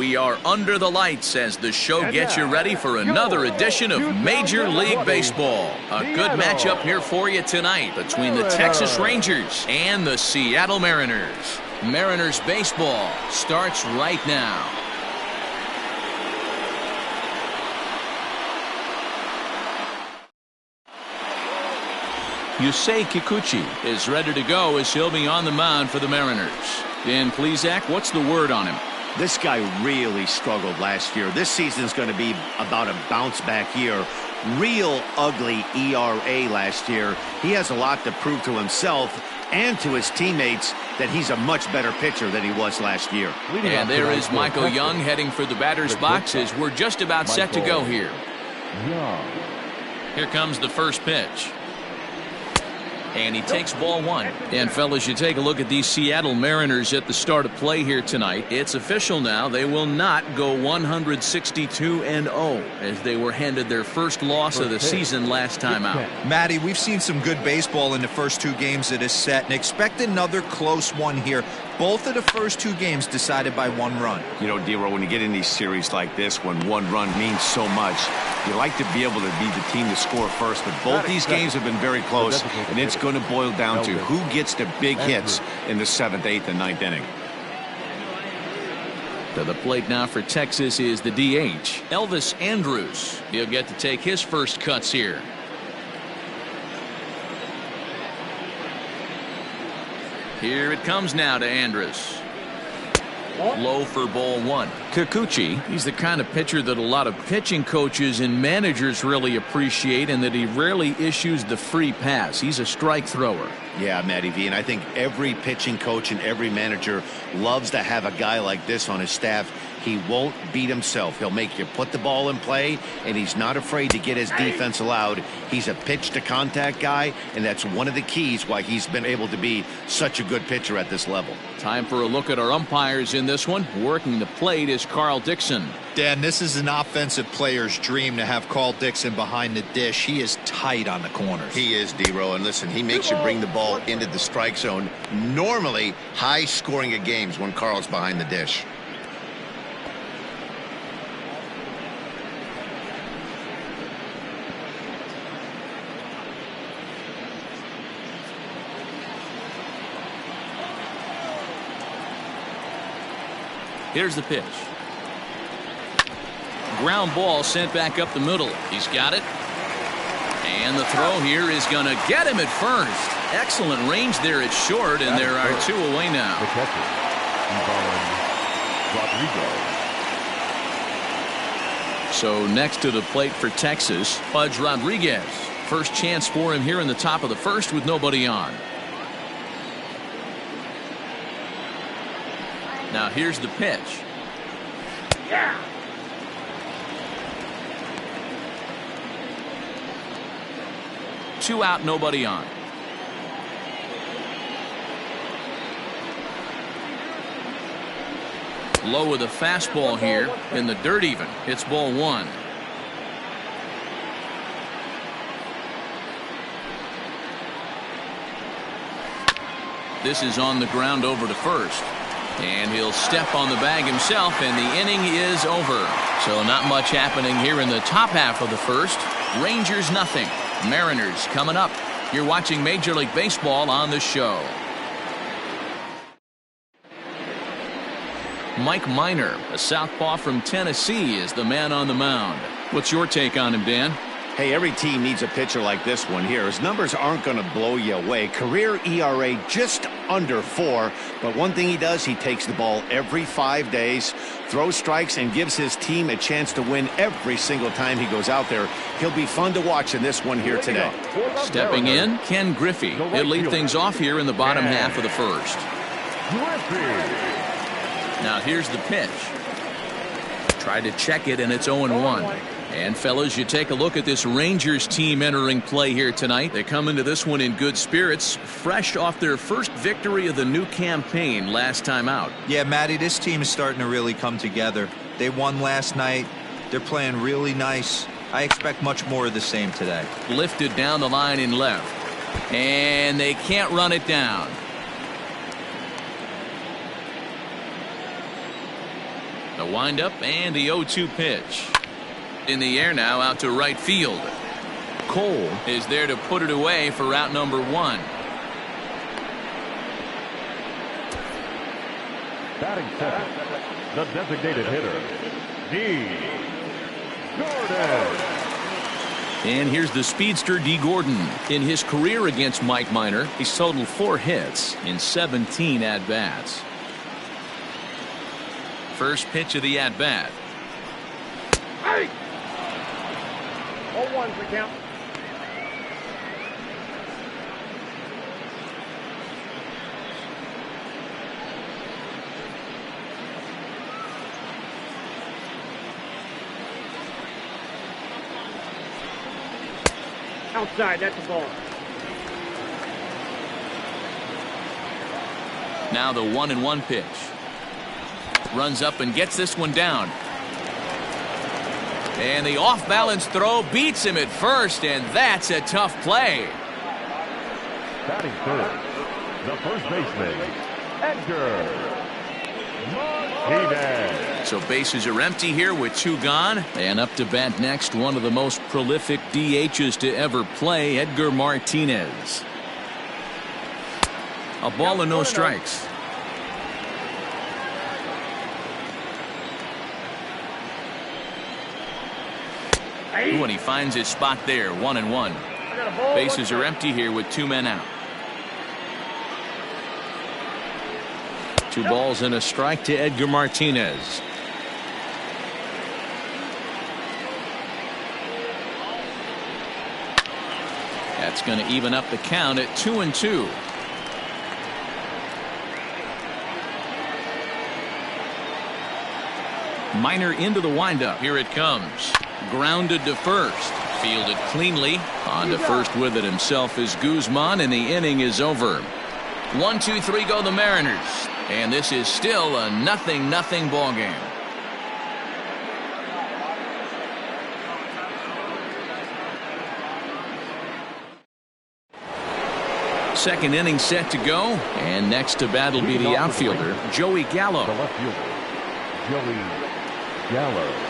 We are under the lights as the show gets you ready for another edition of Major League Baseball. A good matchup here for you tonight between the Texas Rangers and the Seattle Mariners. Mariners baseball starts right now. Yusei Kikuchi is ready to go as he'll be on the mound for the Mariners. Dan Plesac, what's the word on him? This guy really struggled last year. This season's going to be about a bounce back year. Real ugly ERA last year. He has a lot to prove to himself and to his teammates that he's a much better pitcher than he was last year. And there is Michael Young heading for the batter's box as we're just about set to go here. Here comes the first pitch. And he takes ball one. And fellas, you take a look at these Seattle Mariners at the start of play here tonight. It's official now. They will not go 162-0 as they were handed their first loss of the season last time out. Matty, we've seen some good baseball in the first two games of this set and expect another close one here. Both of the first two games decided by one run. You know, D-Roll, when you get in these series like this, when one run means so much, you like to be able to be the team to score first. But both these games have been very close, and it's going to boil down to who gets the big hits in the 7th, 8th, and 9th inning. To the plate now for Texas is the DH, Elvis Andrus. He'll get to take his first cuts here. Here it comes now to Andrus. Low for ball one. Kikuchi, he's the kind of pitcher that a lot of pitching coaches and managers really appreciate, and that he rarely issues the free pass. He's a strike thrower. Yeah, Matty V, and I think every pitching coach and every manager loves to have a guy like this on his staff. He won't beat himself. He'll make you put the ball in play, and he's not afraid to get his defense allowed. He's a pitch-to-contact guy, and that's one of the keys why he's been able to be such a good pitcher at this level. Time for a look at our umpires in this one. Working the plate is Carl Dixon. Dan, this is an offensive player's dream to have Carl Dixon behind the dish. He is tight on the corners. He is, D-Row, and listen, he makes you bring the ball into the strike zone. Normally, high scoring of games when Carl's behind the dish. Here's the pitch. Ground ball sent back up the middle. He's got it. And the throw here is going to get him at first. Excellent range there at short, and there are two away now. The catcher, Rodriguez. So next to the plate for Texas, Pudge Rodriguez. First chance for him here in the top of the first with nobody on. Now here's the pitch. Yeah. Two out, nobody on. Low with a fastball here in the dirt even. It's ball one. This is on the ground over to first. And he'll step on the bag himself, and the inning is over. So not much happening here in the top half of the first. Rangers nothing. Mariners coming up. You're watching Major League Baseball on the show. Mike Minor, a southpaw from Tennessee, is the man on the mound. What's your take on him, Dan? Hey, every team needs a pitcher like this one here. His numbers aren't going to blow you away. Career ERA just under 4. But one thing he does, he takes the ball every 5 days, throws strikes, and gives his team a chance to win every single time he goes out there. He'll be fun to watch in this one here today. Stepping in, Ken Griffey. He'll lead things off here in the bottom half of the first. Now here's the pitch. Tried to check it, and it's 0-1. And fellas, you take a look at this Rangers team entering play here tonight. They come into this one in good spirits, fresh off their first victory of the new campaign last time out. Yeah, Matty, this team is starting to really come together. They won last night. They're playing really nice. I expect much more of the same today. Lifted down the line in left. And they can't run it down. The windup and the 0-2 pitch. In the air now, out to right field. Cole is there to put it away for route number 1. Batting second, the designated hitter, D. Gordon. And here's the speedster D. Gordon. In his career against Mike Minor, he's totaled 4 hits in 17 at-bats. First pitch of the at-bat. Hey! 0-1's the count. Outside, that's the ball. Now the 1-1 pitch. Runs up and gets this one down. And the off-balance throw beats him at first, and that's a tough play. Batting third, the first baseman, Edgar Martinez. So bases are empty here with 2 gone. And up to bat next, one of the most prolific DHs to ever play, Edgar Martinez. A ball and no strikes. When he finds his spot there, 1-1. Bases are empty here with 2 men out. 2 balls and a strike to Edgar Martinez. That's going to even up the count at 2-2. Minor into the windup. Here it comes. Grounded to first. Fielded cleanly. On to first with it himself is Guzman, and the inning is over. 1-2-3 go the Mariners. And this is still a 0-0 ball game. Second inning set to go. And next to bat will be the outfielder, Joey Gallo. The left fielder, Joey Gallo.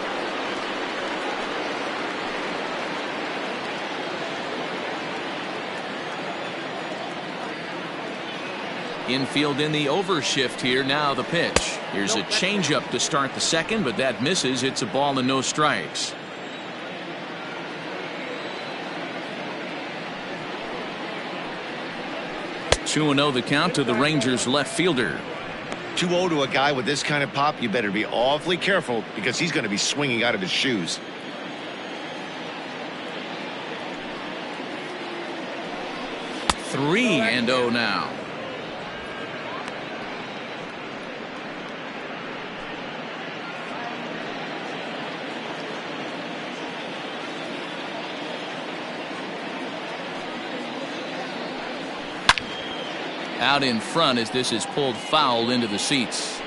Infield in the overshift here. Now the pitch. Here's a changeup to start the second, but that misses. It's a ball and no strikes. Two 2-0 the count to the Rangers left fielder. 2-0 to a guy with this kind of pop, you better be awfully careful because he's going to be swinging out of his shoes. Three and 0 now. Out in front as this is pulled foul into the seats.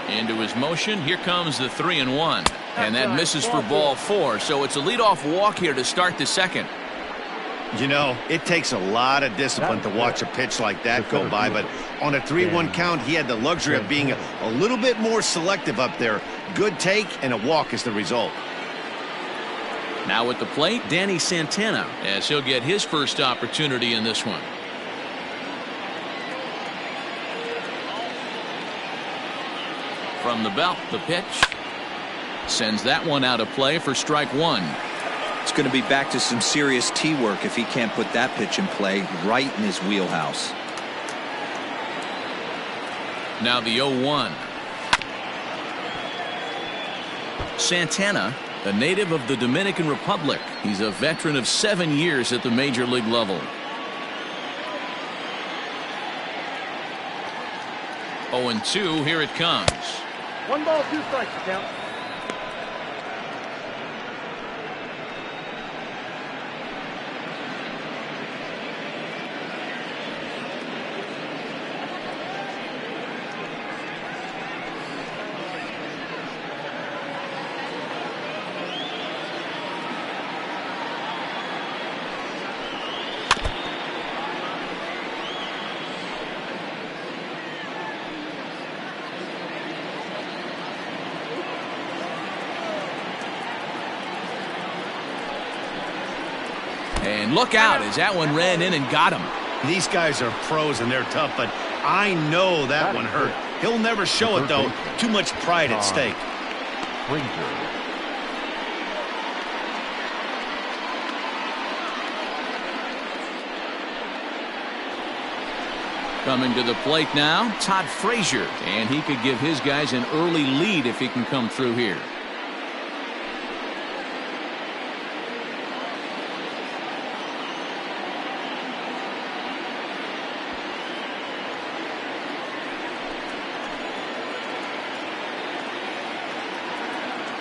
Into his motion. Here comes the 3-1. And that misses for ball 4. So it's a leadoff walk here to start the second. You know, it takes a lot of discipline to watch a pitch like that go by, but on a 3-1 count, he had the luxury of being a little bit more selective up there. Good take, and a walk is the result. Now at the plate, Danny Santana, as he'll get his first opportunity in this one. From the belt, the pitch. Sends that one out of play for strike 1. It's going to be back to some serious tee work if he can't put that pitch in play right in his wheelhouse. Now the 0-1. Santana, a native of the Dominican Republic. He's a veteran of 7 years at the major league level. 0-2, here it comes. 1 ball, 2 strikes to count. And look out as that one ran in and got him. These guys are pros and they're tough, but I know that one hurt. He'll never show it, though. Too much pride at stake. Frazier. Coming to the plate now, Todd Frazier. And he could give his guys an early lead if he can come through here.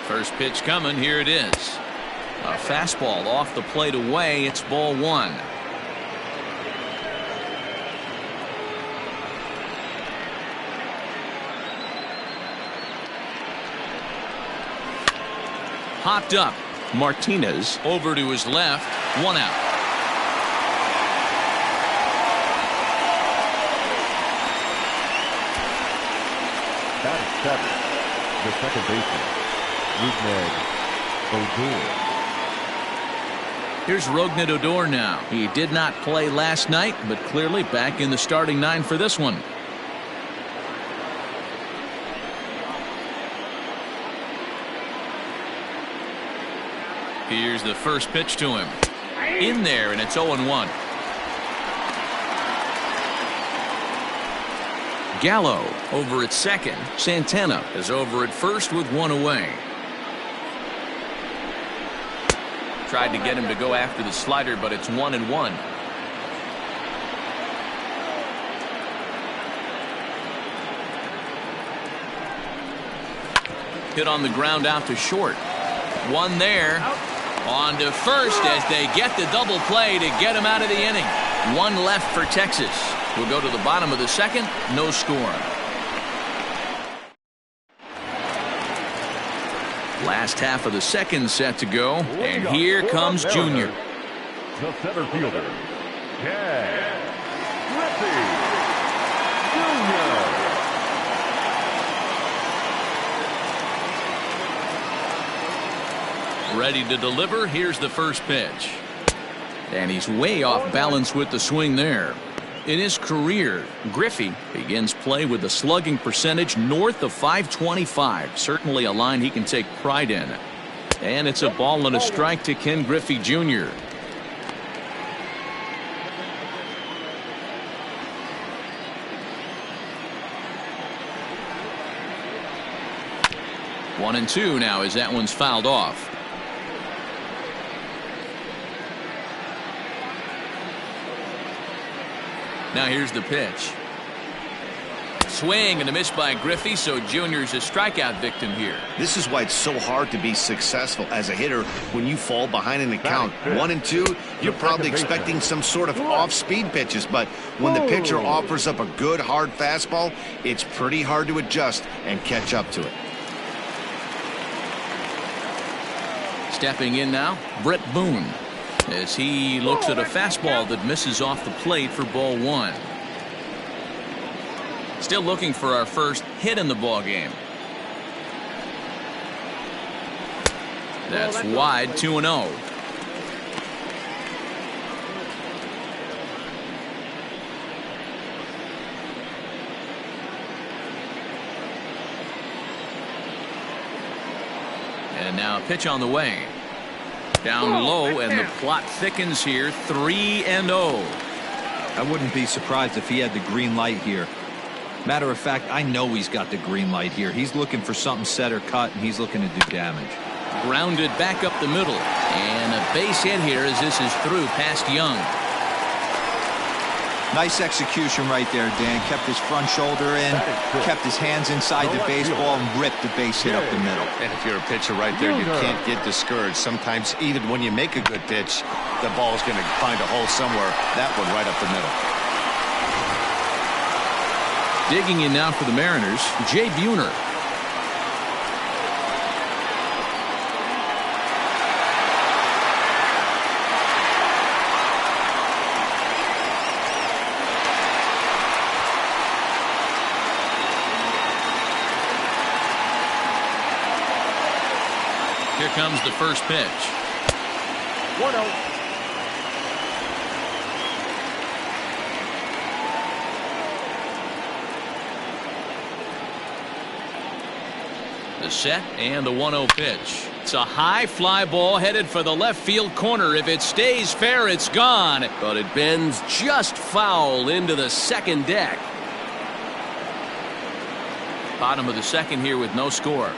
First pitch coming. Here it is. A fastball off the plate away. It's ball one. Hopped up. Martinez over to his left. One out. Batting seventh, the second baseman, Rougned Odor. Here's Rougned Odor now. He did not play last night, but clearly back in the starting nine for this one. Here's the first pitch to him. In there, and it's 0-1. Gallo over at second. Santana is over at first with one away. Tried to get him to go after the slider, but it's 1-1. Hit on the ground out to short. One there. On to first as they get the double play to get him out of the inning. One left for Texas. We'll go to the bottom of the second. No score. Last half of the second set to go. And here comes Junior. The center fielder, Ken Griffey Jr. Ready to deliver. Here's the first pitch. And he's way off balance with the swing there. In his career, Griffey begins play with a slugging percentage north of .525. Certainly a line he can take pride in. And it's a ball and a strike to Ken Griffey Jr. One and two now as that one's fouled off. Now here's the pitch. Swing and a miss by Griffey, so Junior's a strikeout victim here. This is why it's so hard to be successful as a hitter when you fall behind in the count. 1-2, you're probably expecting some sort of off-speed pitches, but when the pitcher offers up a good hard fastball, it's pretty hard to adjust and catch up to it. Stepping in now, Brett Boone, as he looks at a fastball that misses off the plate for ball one. Still looking for our first hit in the ball game. That's wide, 2-0. And now a pitch on the way. Down low, and the plot thickens here. 3-0. I wouldn't be surprised if he had the green light here. Matter of fact, I know he's got the green light here. He's looking for something set or cut, and he's looking to do damage. Grounded back up the middle. And a base hit here as this is through past Young. Nice execution right there, Dan. Kept his front shoulder in, kept his hands inside the baseball, and ripped the base hit up the middle. And if you're a pitcher right there, you can't get discouraged. Sometimes even when you make a good pitch, the ball's going to find a hole somewhere. That one right up the middle. Digging in now for the Mariners, Jay Buhner. Here comes the first pitch. 1-0. The set and the 1-0 pitch. It's a high fly ball headed for the left field corner. If it stays fair, it's gone. But it bends just foul into the second deck. Bottom of the second here with no score.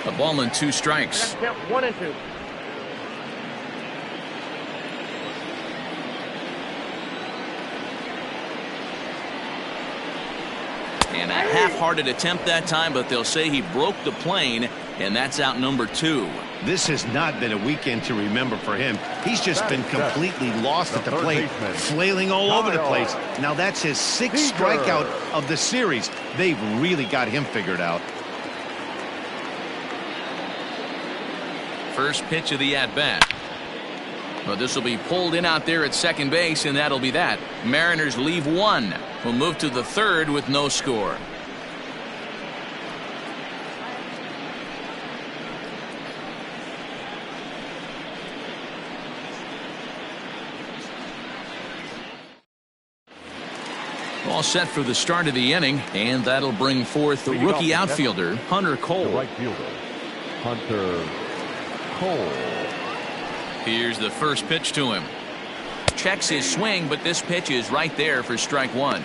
A ball and 2 strikes. 1-2. And a half-hearted attempt that time, but they'll say he broke the plane, and that's out number 2. This has not been a weekend to remember for him. He's just been completely lost at the plate, flailing all over the place. Now that's his 6th strikeout of the series. They've really got him figured out. First pitch of the at-bat. But this will be pulled in out there at second base, and that'll be that. Mariners leave 1. Will move to the 3rd with no score. All set for the start of the inning, and that'll bring forth the rookie outfielder, Hunter Cole. The right fielder, Hunter Cole. Here's the first pitch to him. Checks his swing, but this pitch is right there for strike 1.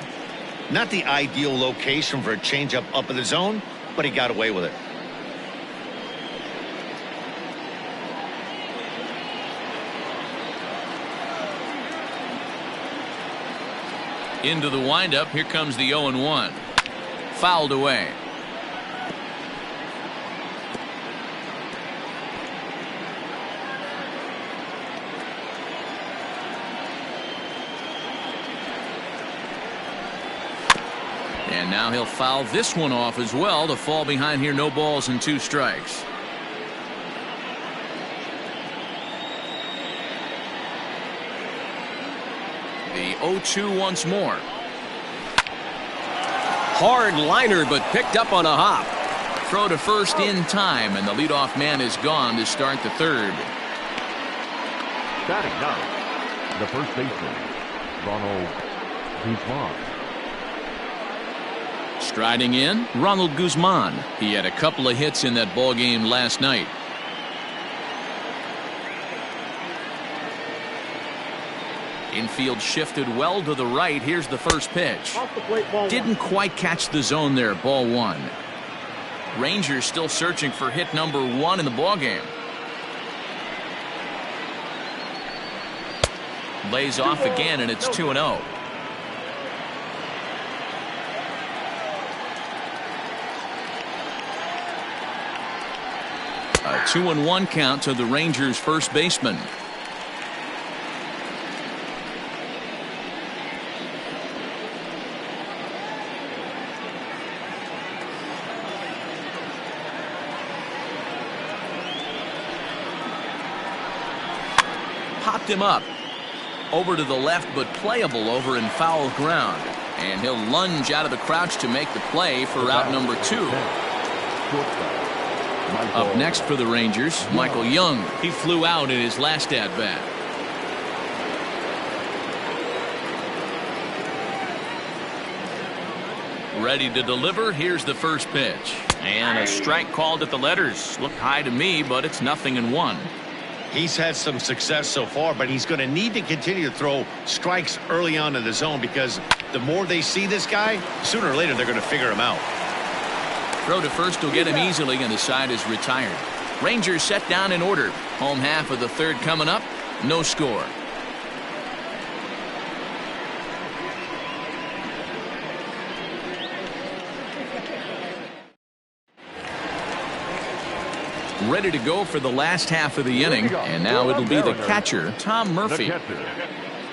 Not the ideal location for a changeup up in the zone, but he got away with it. Into the windup. Here comes the 0-1. Fouled away. And now he'll foul this one off as well to fall behind here. No balls and 2 strikes. The 0-2 once more. Hard liner, but picked up on a hop. Throw to first in time, and the leadoff man is gone to start the 3rd. Batting now, the first baseman, Ronald Guzman. Striding in, Ronald Guzman. He had a couple of hits in that ball game last night. Infield shifted well to the right. Here's the first pitch. Didn't quite catch the zone there. Ball 1. Rangers still searching for hit number 1 in the ball game. Lays off again, and it's 2-0. A 2-1 count to the Rangers' first baseman. Popped him up. Over to the left, but playable over in foul ground. And he'll lunge out of the crouch to make the play for out number 2. Up next for the Rangers, Michael Young. He flew out in his last at-bat. Ready to deliver. Here's the first pitch. And a strike called at the letters. Looked high to me, but it's 0-1. He's had some success so far, but he's going to need to continue to throw strikes early on in the zone, because the more they see this guy, sooner or later they're going to figure him out. Throw to first will get him easily, and the side is retired. Rangers set down in order. Home half of the 3rd coming up. No score. Ready to go for the last half of the inning, and now it'll be the catcher, Tom Murphy. The catcher,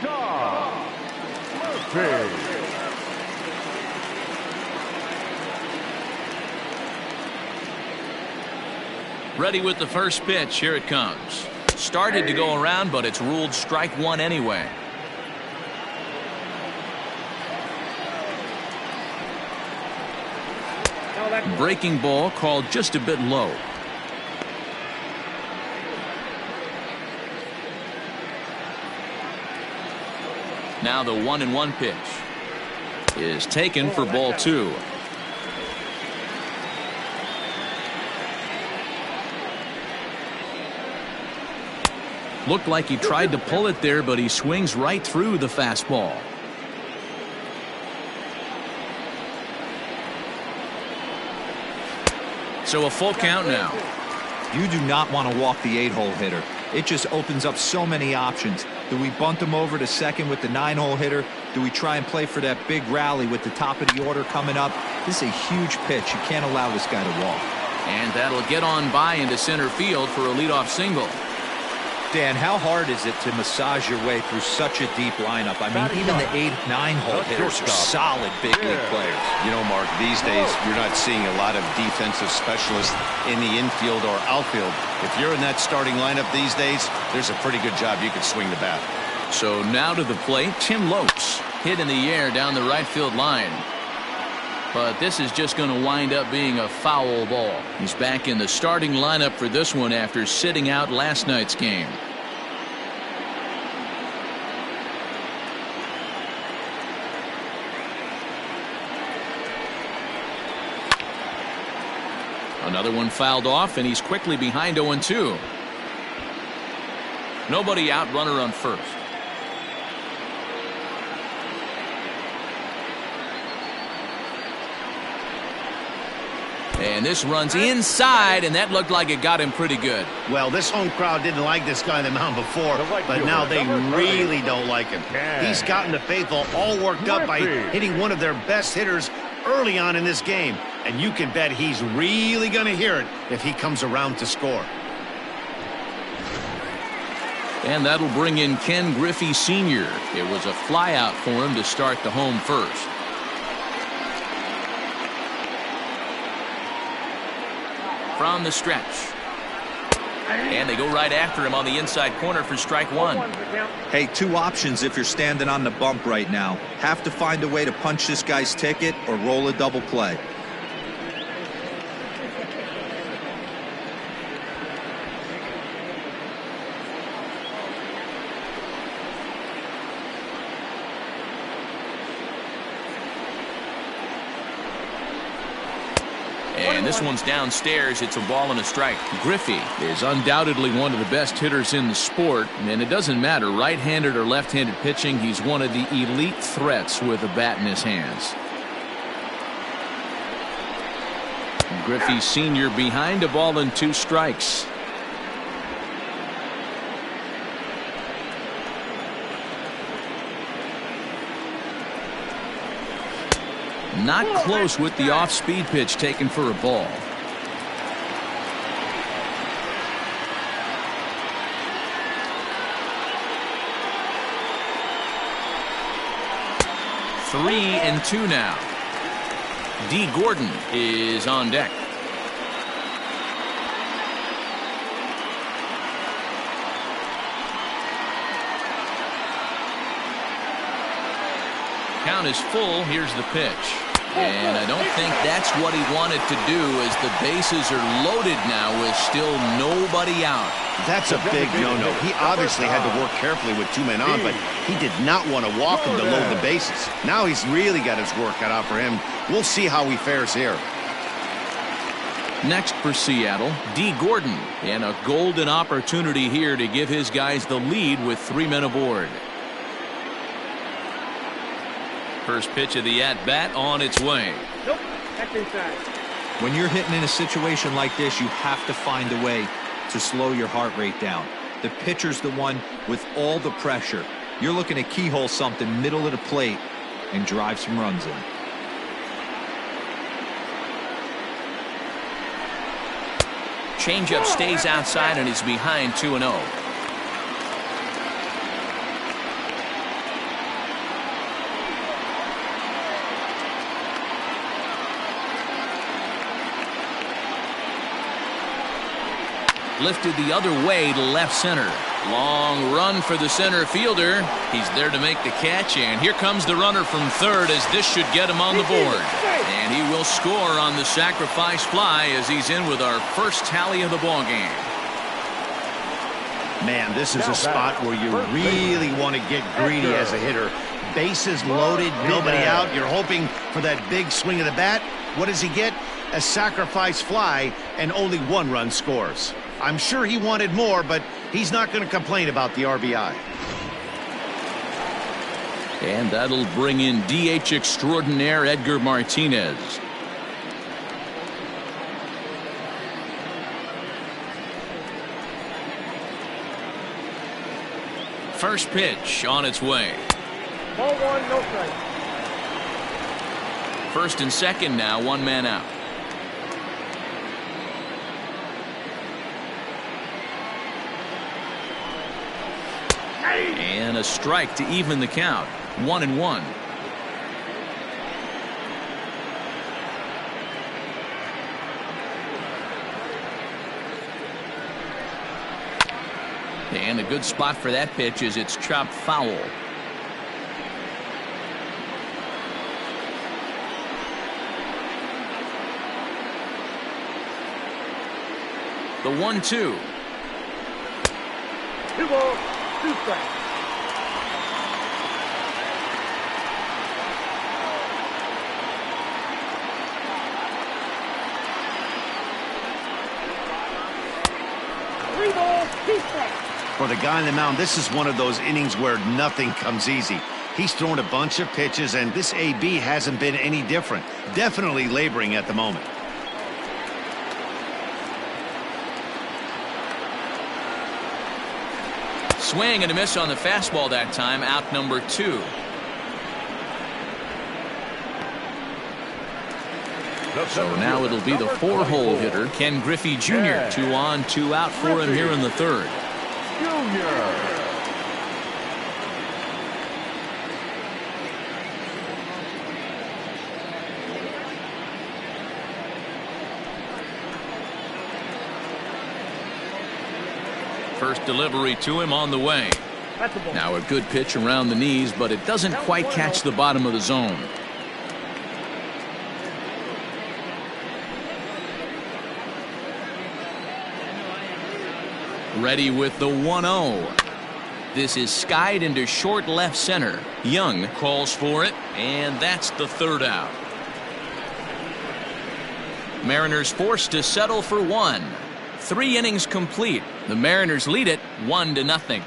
Tom Murphy. Ready with the first pitch. Here it comes. Started to go around, but it's ruled strike 1 anyway. Breaking ball called just a bit low. Now the 1-1 pitch is taken for ball 2. Looked like he tried to pull it there, but he swings right through the fastball. So a full count now. You do not want to walk the 8-hole hitter. It just opens up so many options. Do we bunt him over to second with the 9-hole hitter? Do we try and play for that big rally with the top of the order coming up? This is a huge pitch. You can't allow this guy to walk. And that'll get on by into center field for a leadoff single. Dan, how hard is it to massage your way through such a deep lineup? I mean, even the 8, 9-hole hitters are solid big league players. You know, Mark, these days you're not seeing a lot of defensive specialists in the infield or outfield. If you're in that starting lineup these days, there's a pretty good job you can swing the bat. So now to the plate, Tim Lopes. Hit in the air down the right field line. But this is just going to wind up being a foul ball. He's back in the starting lineup for this one after sitting out last night's game. Another one fouled off, and he's quickly behind 0-2. Nobody out, runner on first. And this runs inside, and that looked like it got him pretty good. Well, this home crowd didn't like this guy on the mound before, but now they really don't like him. He's gotten the faithful all worked up by hitting one of their best hitters early on in this game. And you can bet he's really going to hear it if he comes around to score. And that'll bring in Ken Griffey Sr. It was a flyout for him to start the home first. From the stretch. And they go right after him on the inside corner for strike 1. Hey, 2 options if you're standing on the bump right now. Have to find a way to punch this guy's ticket or roll a double play. And this one's downstairs. It's a ball and a strike. Griffey is undoubtedly one of the best hitters in the sport, and it doesn't matter right-handed or left-handed pitching. He's one of the elite threats with a bat in his hands. Griffey Sr. behind a ball and 2 strikes. Not close with the off-speed pitch taken for a ball. Three and 2 now. D. Gordon is on deck. Count is full. Here's the pitch. And I don't think that's what he wanted to do, as the bases are loaded now with still nobody out. That's a big no-no. He obviously had to work carefully with 2 men on, but he did not want to walk him to load the bases. Now he's really got his work cut out for him. We'll see how he fares here. Next for Seattle, D. Gordon, and a golden opportunity here to give his guys the lead with 3 men aboard. First pitch of the at-bat on its way. Nope, that's inside. When you're hitting in a situation like this, you have to find a way to slow your heart rate down. The pitcher's the one with all the pressure. You're looking to keyhole something middle of the plate and drive some runs in. Changeup stays outside, and he's behind 2-0. Lifted the other way to left center. Long run for the center fielder. He's there to make the catch, and here comes the runner from third, as this should get him on the board. And he will score on the sacrifice fly as he's in with our first tally of the ball game. Man, this is a spot where you really want to get greedy as a hitter. Bases loaded, nobody out. You're hoping for that big swing of the bat. What does he get? A sacrifice fly, and only 1 run scores. I'm sure he wanted more, but he's not going to complain about the RBI. And that'll bring in DH extraordinaire Edgar Martinez. First pitch on its way. Ball 1, no strike. First and second now, 1 man out. And a strike to even the count. 1-1. And a good spot for that pitch is it's chopped foul. The 1-2. 2 balls, 2 strikes. For the guy on the mound, this is one of those innings where nothing comes easy. He's thrown a bunch of pitches, and this AB hasn't been any different. Definitely laboring at the moment. Swing and a miss on the fastball that time. Out number 2. So now it'll be the 4-hole hitter, Ken Griffey Jr. 2 on, 2 out for him here in the 3rd. First delivery to him on the way. Now a good pitch around the knees, but it doesn't quite catch the bottom of the zone. Ready with the 1-0. This is skied into short left center. Young calls for it, and that's the 3rd out. Mariners forced to settle for 1. 3 innings complete. The Mariners lead it 1-0.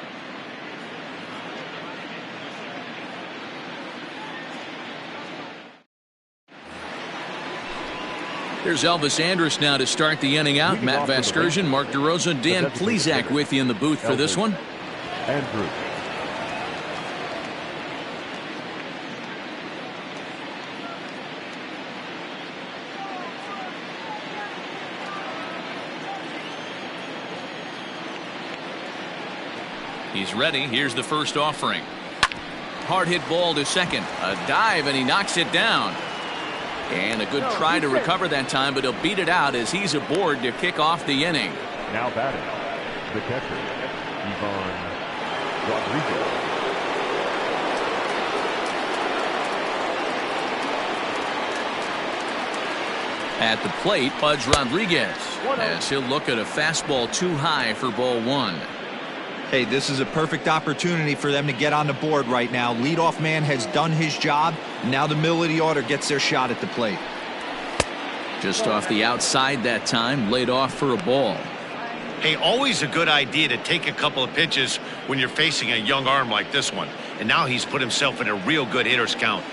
Here's Elvis Andrus now to start the inning out. Matt Vasgersian, Mark DeRosa, Dan Plesac with you in the booth for this one. Andrus. He's ready. Here's the first offering. Hard hit ball to second. A dive, and he knocks it down. And a good try to recover that time, but he'll beat it out as he's aboard to kick off the inning. Now batting, the catcher, Ivan Rodriguez. At the plate, Pudge Rodriguez, as he'll look at a fastball too high for ball 1. Hey, this is a perfect opportunity for them to get on the board right now. Leadoff man has done his job. Now the middle of the order gets their shot at the plate. Just off the outside that time, laid off for a ball. Hey, always a good idea to take a couple of pitches when you're facing a young arm like this one. And now he's put himself in a real good hitter's count.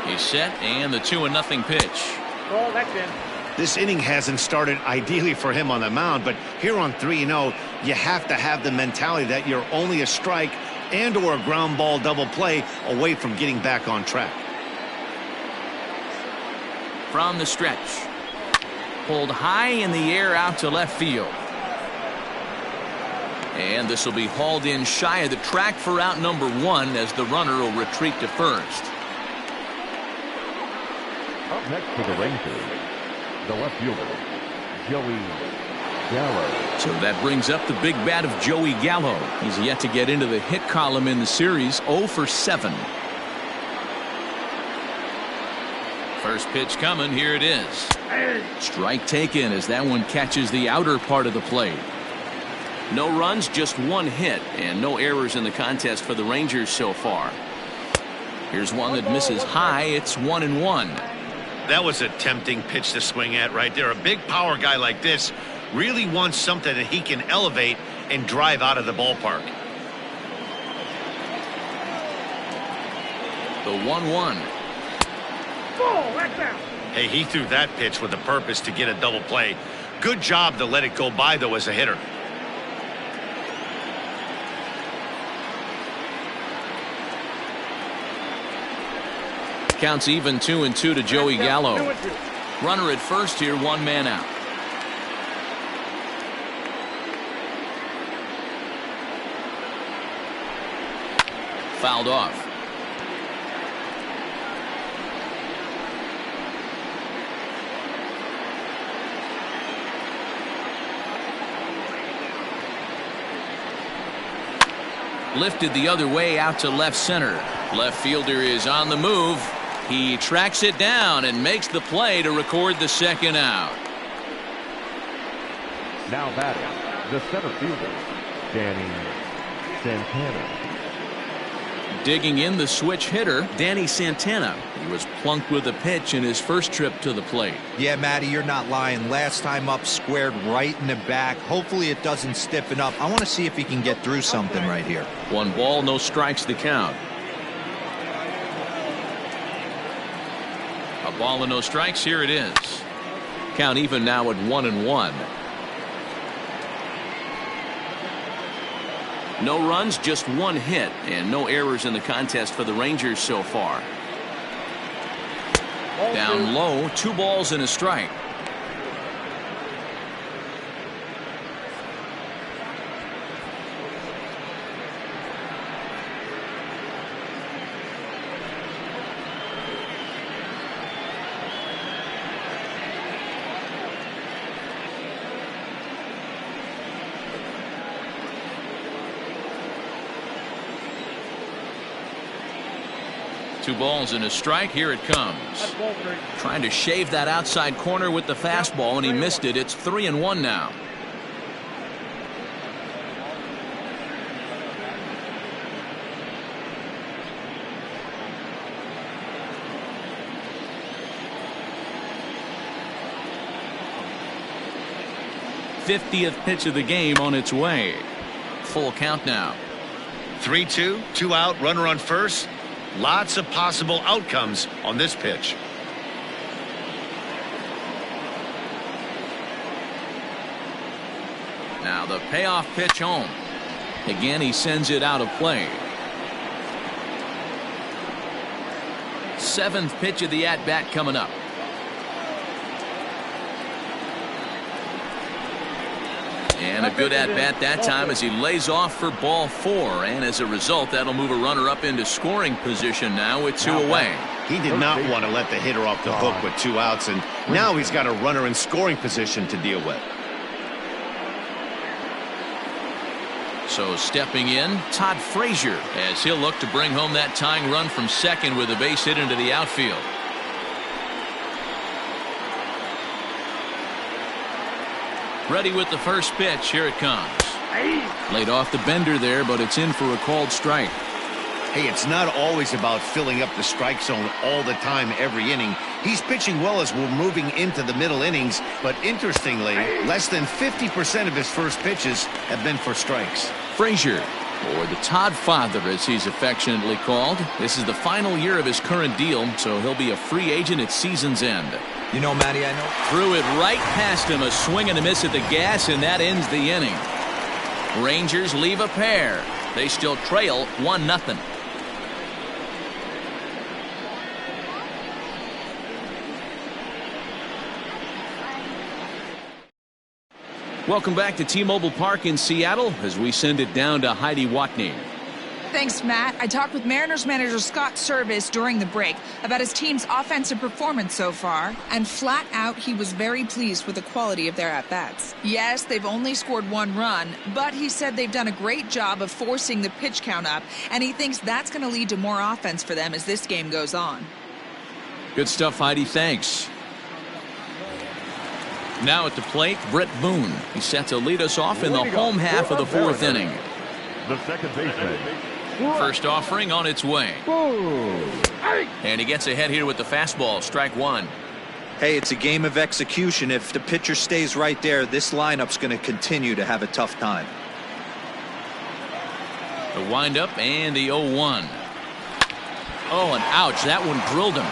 He's set, and the 2-0 pitch. Ball, that's in. This inning hasn't started ideally for him on the mound, but here on 3-0, you have to have the mentality that you're only a strike and or a ground ball double play away from getting back on track. From the stretch. Pulled high in the air out to left field. And this will be hauled in shy of the track for out number 1 as the runner will retreat to first. Up next for the Rangers, the left fielder, Joey Gallo. So that brings up the big bat of Joey Gallo. He's yet to get into the hit column in the series, 0 for 7. First pitch coming. Here it is. Strike taken as that one catches the outer part of the plate. No runs, just one hit, and no errors in the contest for the Rangers so far. Here's one that misses high. It's 1-1. That was a tempting pitch to swing at right there. A big power guy like this really wants something that he can elevate and drive out of the ballpark. The 1-1. Hey, he threw that pitch with a purpose to get a double play. Good job to let it go by, though, as a hitter. Counts even 2-2 to Joey Gallo. Runner at first here, one man out. Fouled off. Lifted the other way out to left center. Left fielder is on the move. He tracks it down and makes the play to record the second out. Now batting, the center fielder, Danny Santana. Digging in the switch hitter, Danny Santana. He was plunked with a pitch in his first trip to the plate. Yeah, Matty, you're not lying. Last time up, squared right in the back. Hopefully it doesn't stiffen up. I want to see if he can get through something right here. 1 ball, no strikes the count. A ball and no strikes. Here it is. Count even now at 1-1. No runs, just one hit, and no errors in the contest for the Rangers so far. Down low, 2 balls and a strike. Two balls and a strike. Here it comes. Trying to shave that outside corner with the fastball, and he missed it. It's 3-1 now. '50th pitch of the game on its way. Full count now. 3-2, 2 out, runner on first. Lots of possible outcomes on this pitch. Now the payoff pitch home. Again, he sends it out of play. 7th pitch of the at-bat coming up. And a good at-bat that time as he lays off for ball 4. And as a result, that'll move a runner up into scoring position now with 2 away. He did not want to let the hitter off the hook with 2 outs, and now he's got a runner in scoring position to deal with. So stepping in, Todd Frazier, as he'll look to bring home that tying run from second with a base hit into the outfield. Ready with the first pitch. Here it comes. Laid off the bender there, but it's in for a called strike. Hey, it's not always about filling up the strike zone all the time every inning. He's pitching well as we're moving into the middle innings, but interestingly, less than 50% of his first pitches have been for strikes. Frazier, or the Todd Father as he's affectionately called. This is the final year of his current deal, so he'll be a free agent at season's end. You know, Matty, I know. Threw it right past him, a swing and a miss at the gas, and that ends the inning. Rangers leave a pair. They still trail 1-0. Welcome back to T-Mobile Park in Seattle as we send it down to Heidi Watney. Thanks, Matt. I talked with Mariners manager Scott Servais during the break about his team's offensive performance so far, and flat out he was very pleased with the quality of their at-bats. Yes, they've only scored 1 run, but he said they've done a great job of forcing the pitch count up, and he thinks that's going to lead to more offense for them as this game goes on. Good stuff, Heidi. Thanks. Now at the plate, Brett Boone. He's set to lead us off in the home half of the fourth inning. The second baseman. First offering on its way. And he gets ahead here with the fastball. Strike one. Hey, it's a game of execution. If the pitcher stays right there, this lineup's going to continue to have a tough time. The windup and the 0-1. Oh, and ouch. That one drilled him.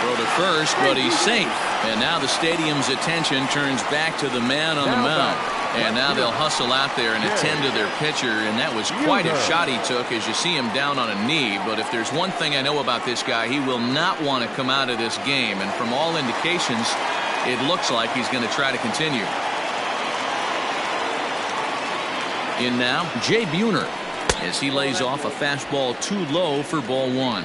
Throw to first, but he's safe. And now the stadium's attention turns back to the man on the mound. And now they'll hustle out there and attend to their pitcher. And that was quite a shot he took as you see him down on a knee. But if there's one thing I know about this guy, he will not want to come out of this game. And from all indications, it looks like he's going to try to continue. In now, Jay Buhner as he lays off a fastball too low for ball one.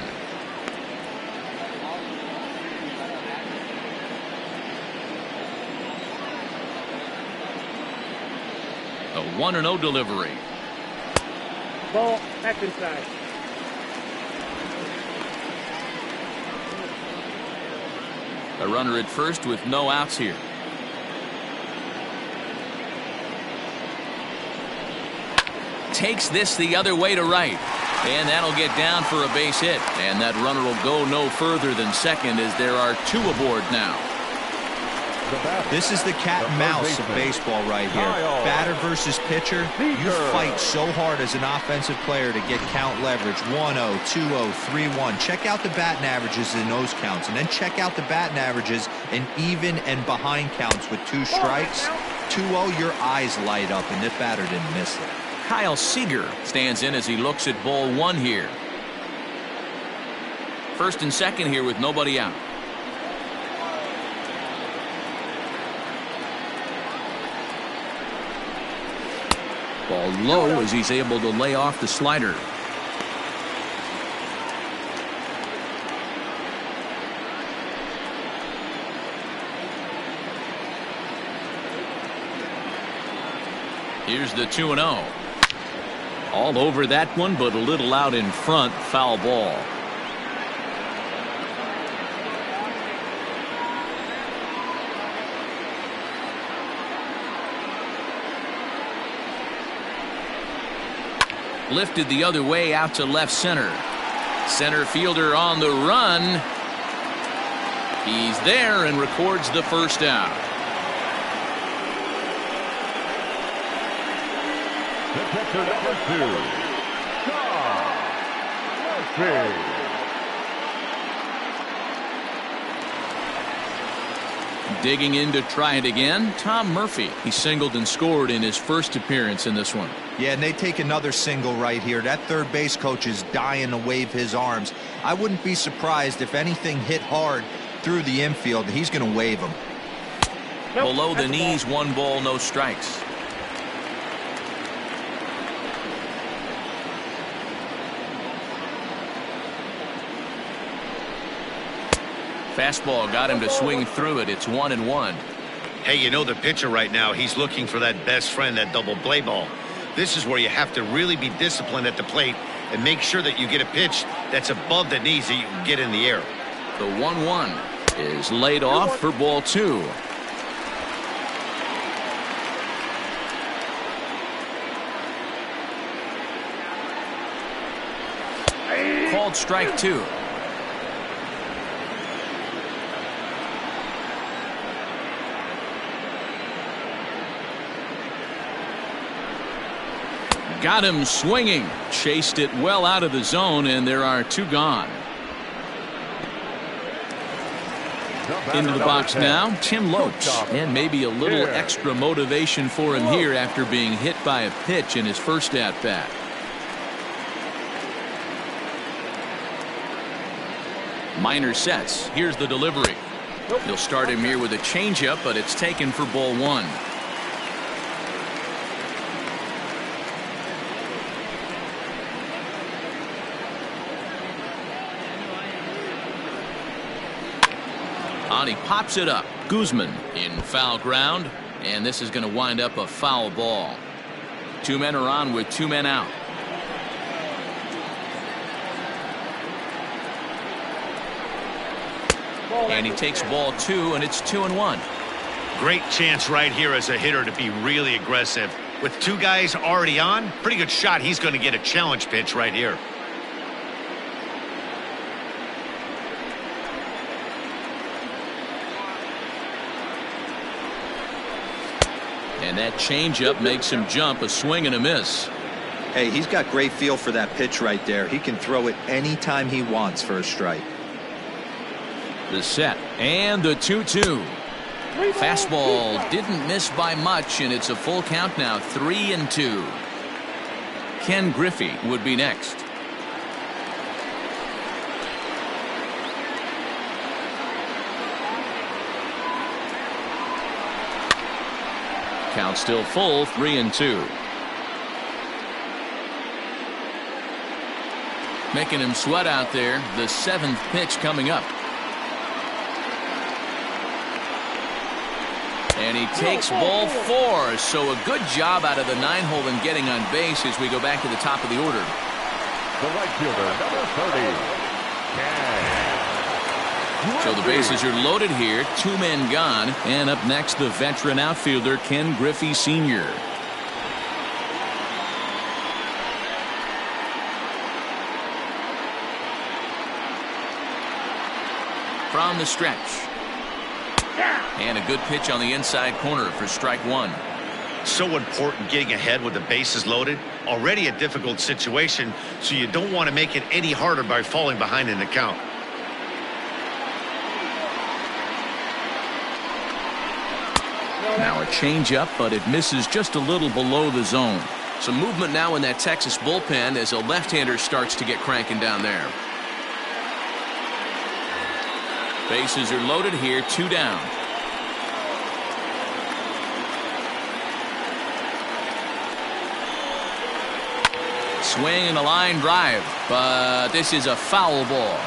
A 1-0 delivery. Ball, back inside. A runner at first with no outs here. Takes this the other way to right. And that'll get down for a base hit. And that runner will go no further than second as there are two aboard now. This is the cat and mouse of baseball right here. Batter versus pitcher. You fight so hard as an offensive player to get count leverage. 1-0, 2-0, 3-1. Check out the batting averages in those counts. And then check out the batting averages in even and behind counts with 2 strikes. 2-0, your eyes light up, and this batter didn't miss it. Kyle Seager stands in as he looks at ball one here. First and second here with nobody out. Ball low as he's able to lay off the slider. Here's the 2-0. All over that one, but a little out in front. Foul ball. Lifted the other way out to left center. Center fielder on the run. He's there and records the first out. The catcher number 2, Tom Murphy. Digging in to try it again, Tom Murphy. He singled and scored in his first appearance in this one. Yeah, and they take another single right here. That third base coach is dying to wave his arms. I wouldn't be surprised if anything hit hard through the infield. He's going to wave them. Below the knees, 1 ball, no strikes. Fastball got him to swing through it. It's 1-1. Hey, you know the pitcher right now, he's looking for that best friend, that double play ball. This is where you have to really be disciplined at the plate and make sure that you get a pitch that's above the knees that you can get in the air. The 1-1 is laid off for ball 2. Called strike 2. Got him swinging. Chased it well out of the zone, and there are 2 gone. Into the box now, Tim Lopes. And maybe a little extra motivation for him here after being hit by a pitch in his first at-bat. Minor sets. Here's the delivery. He'll start him here with a changeup, but it's taken for ball 1. He pops it up. Guzman in foul ground, and this is going to wind up a foul ball. 2 men are on with 2 men out. And he takes ball 2, and it's 2-1. Great chance right here as a hitter to be really aggressive. With 2 guys already on, pretty good shot he's going to get a challenge pitch right here. And that changeup makes him jump, a swing and a miss. Hey, he's got great feel for that pitch right there. He can throw it anytime he wants for a strike. The set and the 2-2. Fastball didn't miss by much, and it's a full count now, 3-2. Ken Griffey would be next. Count still full, 3-2. Making him sweat out there. The 7th pitch coming up. And he takes ball 4. So a good job out of the 9-hole in getting on base as we go back to the top of the order. The right fielder, number 30. So the bases are loaded here. 2 men gone. And up next, the veteran outfielder, Ken Griffey Sr. From the stretch. And a good pitch on the inside corner for strike 1. So important getting ahead with the bases loaded. Already a difficult situation, so you don't want to make it any harder by falling behind in the count. Now a changeup, but it misses just a little below the zone. Some movement now in that Texas bullpen as a left-hander starts to get cranking down there. Bases are loaded here, 2 down. Swing and a line drive, but this is a foul ball.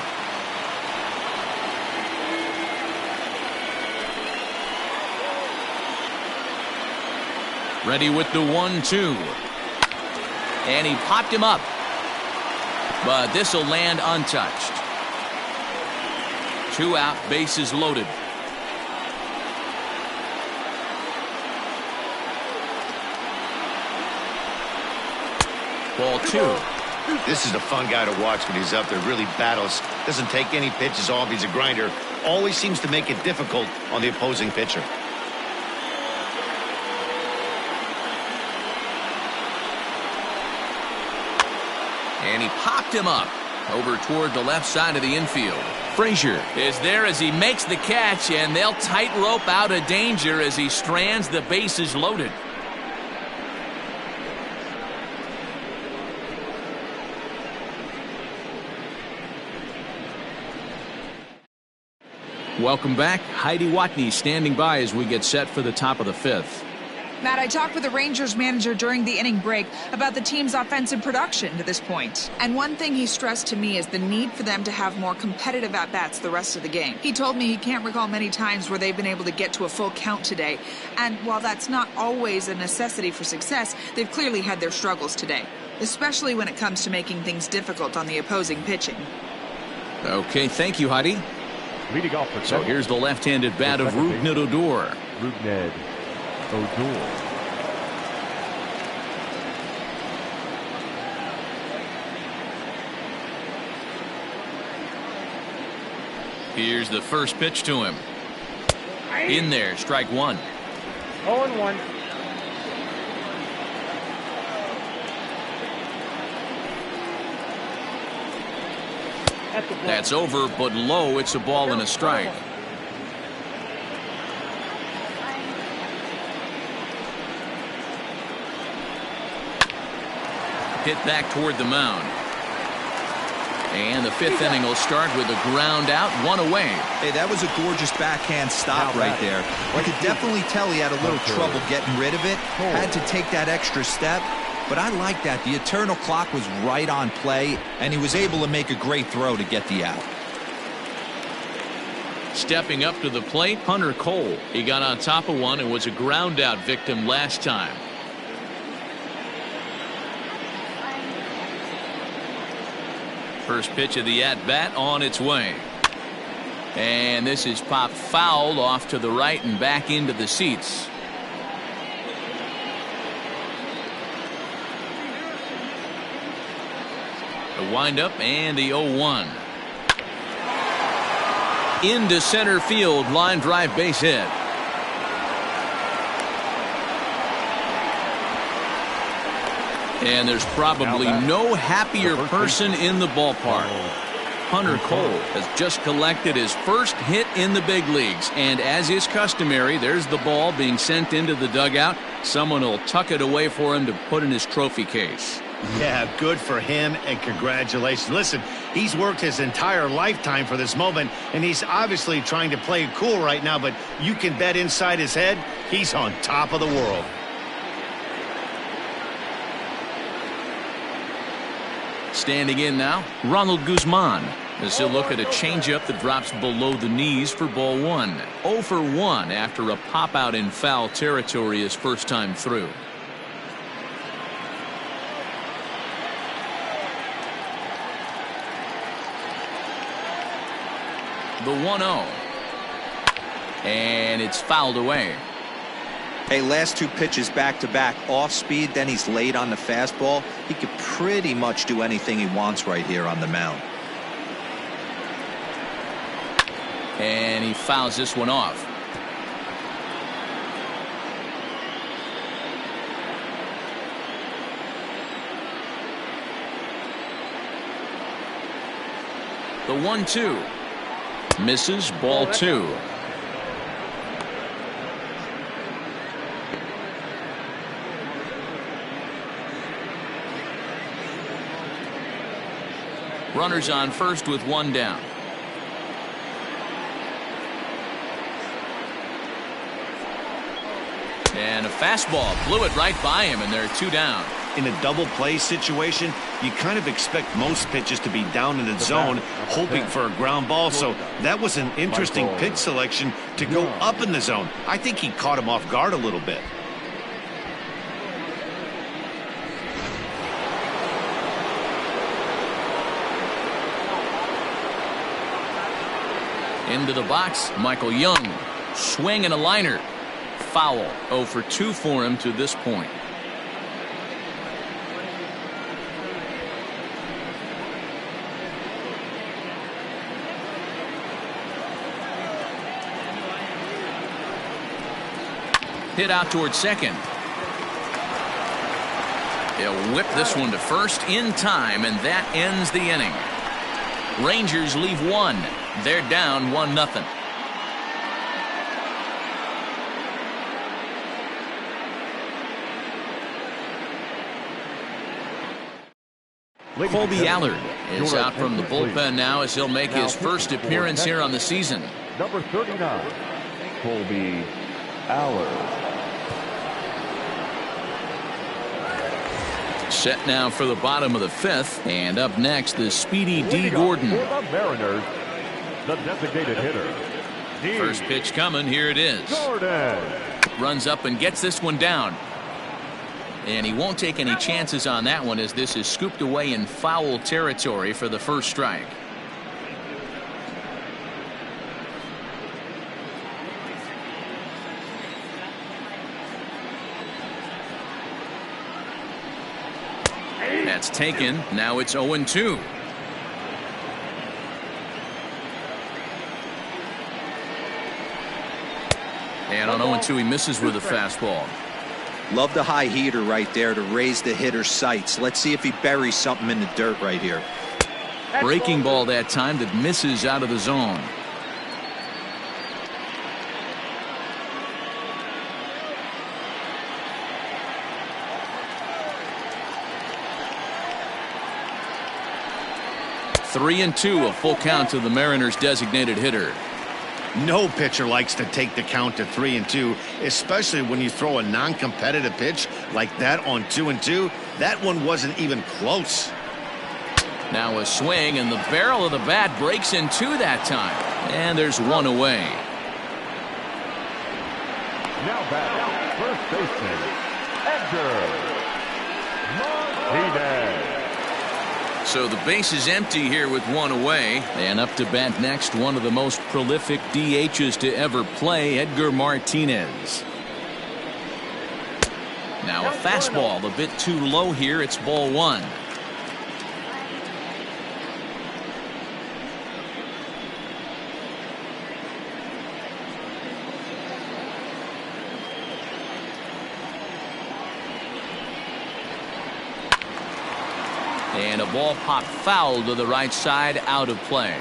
Ready with the 1-2. And he popped him up. But this will land untouched. 2 out, bases loaded. Ball 2. This is a fun guy to watch when he's up there. Really battles. Doesn't take any pitches off. He's a grinder. Always seems to make it difficult on the opposing pitcher. And he popped him up over toward the left side of the infield. Frazier is there as he makes the catch, and they'll tightrope out of danger as he strands the bases loaded. Welcome back. Heidi Watney standing by as we get set for the top of the 5th. Matt, I talked with the Rangers manager during the inning break about the team's offensive production to this point. And one thing he stressed to me is the need for them to have more competitive at-bats the rest of the game. He told me he can't recall many times where they've been able to get to a full count today. And while that's not always a necessity for success, they've clearly had their struggles today, especially when it comes to making things difficult on the opposing pitching. Okay, thank you, Heidi. Leading off for So here's the left-handed bat of Rougned Odor. Rougned Odor. Here's the first pitch to him. In there, strike 1. 0-1. That's over, but low. It's a ball and a strike. Hit back toward the mound. And the 5th inning will start with a ground out, 1 away. Hey, that was a gorgeous backhand stop right there. You could definitely tell he had a little trouble getting rid of it. Had to take that extra step. But I like that. The eternal clock was right on play, and he was able to make a great throw to get the out. Stepping up to the plate, Hunter Cole. He got on top of one and was a ground out victim last time. First pitch of the at-bat on its way. And this is popped foul off to the right and back into the seats. The windup and the 0-1. Into center field, line drive base hit. And there's probably no happier person in the ballpark. Hunter Cole has just collected his first hit in the big leagues. And as is customary, there's the ball being sent into the dugout. Someone will tuck it away for him to put in his trophy case. Yeah, good for him, and congratulations. Listen, he's worked his entire lifetime for this moment, and he's obviously trying to play it cool right now, but you can bet inside his head, he's on top of the world. Standing in now, Ronald Guzman, as he'll look at a changeup that drops below the knees for ball 1. 0 for 1 after a pop out in foul territory his first time through. The 1-0. And it's fouled away. Hey, last two pitches back-to-back, off speed, then he's late on the fastball. He could pretty much do anything he wants right here on the mound. And he fouls this one off. The 1-2. Misses, ball 2. Runners on first with one down. And a fastball blew it right by him, and there are 2 down. In a double play situation, you kind of expect most pitches to be down in the zone, hoping for a ground ball. So that was an interesting pitch selection to go up in the zone. I think he caught him off guard a little bit. Into the box, Michael Young. Swing and a liner. Foul. 0 for 2 for him to this point. Hit out towards second. He'll whip this one to first in time, and that ends the inning. Rangers leave 1. They're down 1-0. Colby Allard is out from the bullpen now as he'll make his first appearance here on the season. Number 39, Colby Allard. Set now for the bottom of the 5th, and up next the speedy D. Gordon. For the Mariners, the designated hitter, D. First pitch coming, here it is. Gordon. Runs up and gets this one down. And he won't take any chances on that one as this is scooped away in foul territory for the first strike. That's taken. Now it's 0-2. And on 0-2 he misses with a fastball. Love the high heater right there to raise the hitter's sights. Let's see if he buries something in the dirt right here. Breaking ball that time that misses out of the zone. Three and 2, a full count to the Mariners' designated hitter. No pitcher likes to take the count to 3-2, especially when you throw a non-competitive pitch like that on 2-2. That one wasn't even close. Now a swing, and the barrel of the bat breaks in 2 that time. And there's 1 away. Now back, first baseman, Edgar Martinez. So the base is empty here with one away. And up to bat next, one of the most prolific DHs to ever play, Edgar Martinez. Now a fastball a bit too low here. It's ball one. And a ball popped foul to the right side, out of play.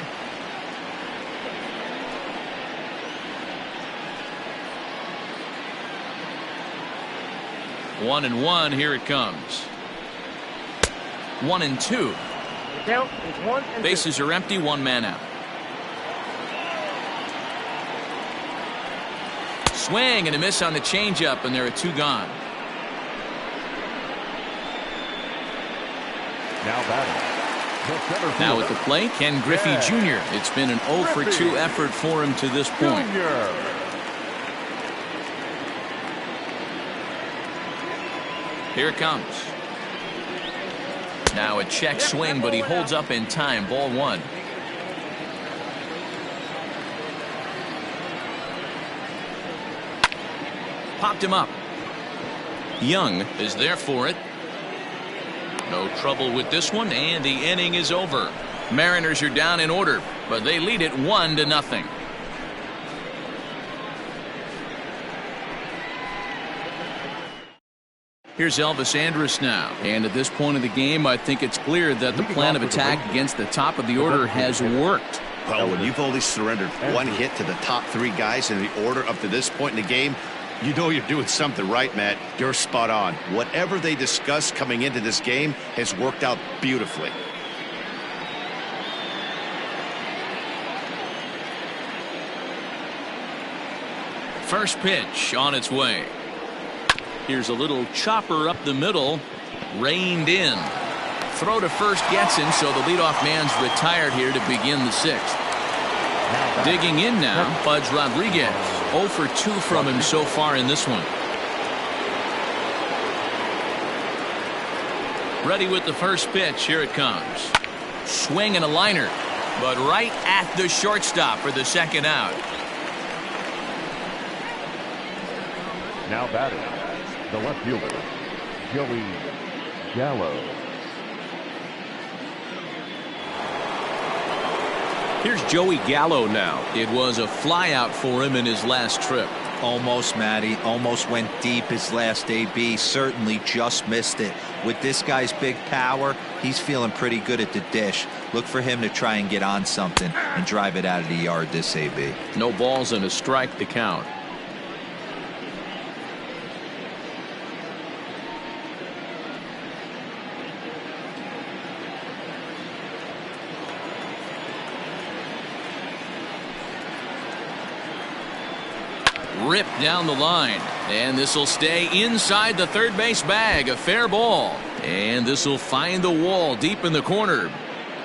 One and one, here it comes. 1-2. The count is 1-2. Bases are empty, one man out. Swing and a miss on the changeup, and there are two gone. Now batting, the center Now fielder, at the plate, Ken Griffey Jr. It's been an 0-for-2 effort for him to this point. Junior. Here it comes. Now a check swing, but he holds up in time. Ball one. Popped him up. Young is there for it. No trouble with this one, and the inning is over. Mariners are down in order, but they lead it 1-0. Here's Elvis Andrus now. And at this point of the game, I think it's clear that the plan of attack against the top of the order has worked. Well, when you've only surrendered one hit to the top three guys in the order up to this point in the game, you know you're doing something right, Matt. You're spot on. Whatever they discussed coming into this game has worked out beautifully. First pitch on its way. Here's a little chopper up the middle. Reined in. Throw to first gets him, so the leadoff man's retired here to begin the sixth. Digging in now, Pudge Rodriguez. 0-for-2 from him so far in this one. Ready with the first pitch. Here it comes. Swing and a liner, but right at the shortstop for the second out. Now batting, the left fielder, Joey Gallo. Here's Joey Gallo now. It was a flyout for him in his last trip. Almost, Matty. Almost went deep his last AB. Certainly just missed it. With this guy's big power, he's feeling pretty good at the dish. Look for him to try and get on something and drive it out of the yard this AB. No balls and a strike to count. Ripped down the line, and this will stay inside the third base bag. A fair ball, and this will find the wall deep in the corner,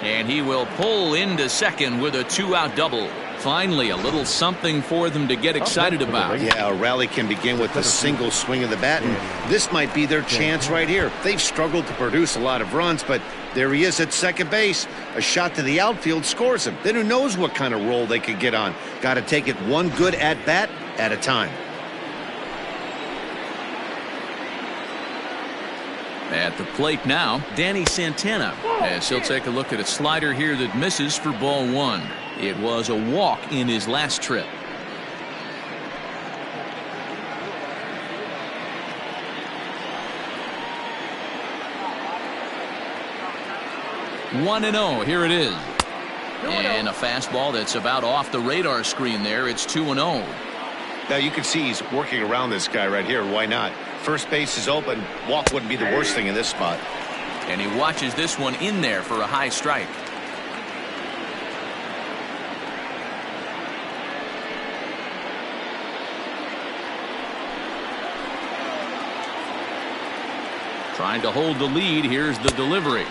and he will pull into second with a 2-out double. Finally, a little something for them to get excited about. Yeah, a rally can begin with a single swing of the bat, and this might be their chance right here. They've struggled to produce a lot of runs, but there he is at second base. A shot to the outfield scores him. Then who knows what kind of roll they could get on. Got to take it one good at-bat at a time. At the plate now, Danny Santana, as he'll take a look at a slider here that misses for ball one. It was a walk in his last trip. One and 0. Here it is. And a fastball that's about off the radar screen there. It's 2-0. Now you can see he's working around this guy right here. Why not? First base is open. Walk wouldn't be the worst thing in this spot. And he watches this one in there for a high strike. Trying to hold the lead. Here's the delivery.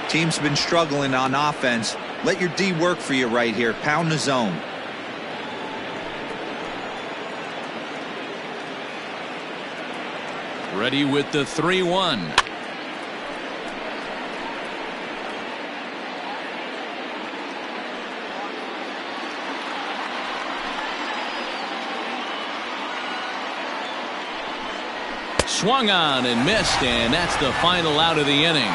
Team's been struggling on offense. Let your D work for you right here. Pound the zone. Ready with the 3-1. swung on and missed, and that's the final out of the inning.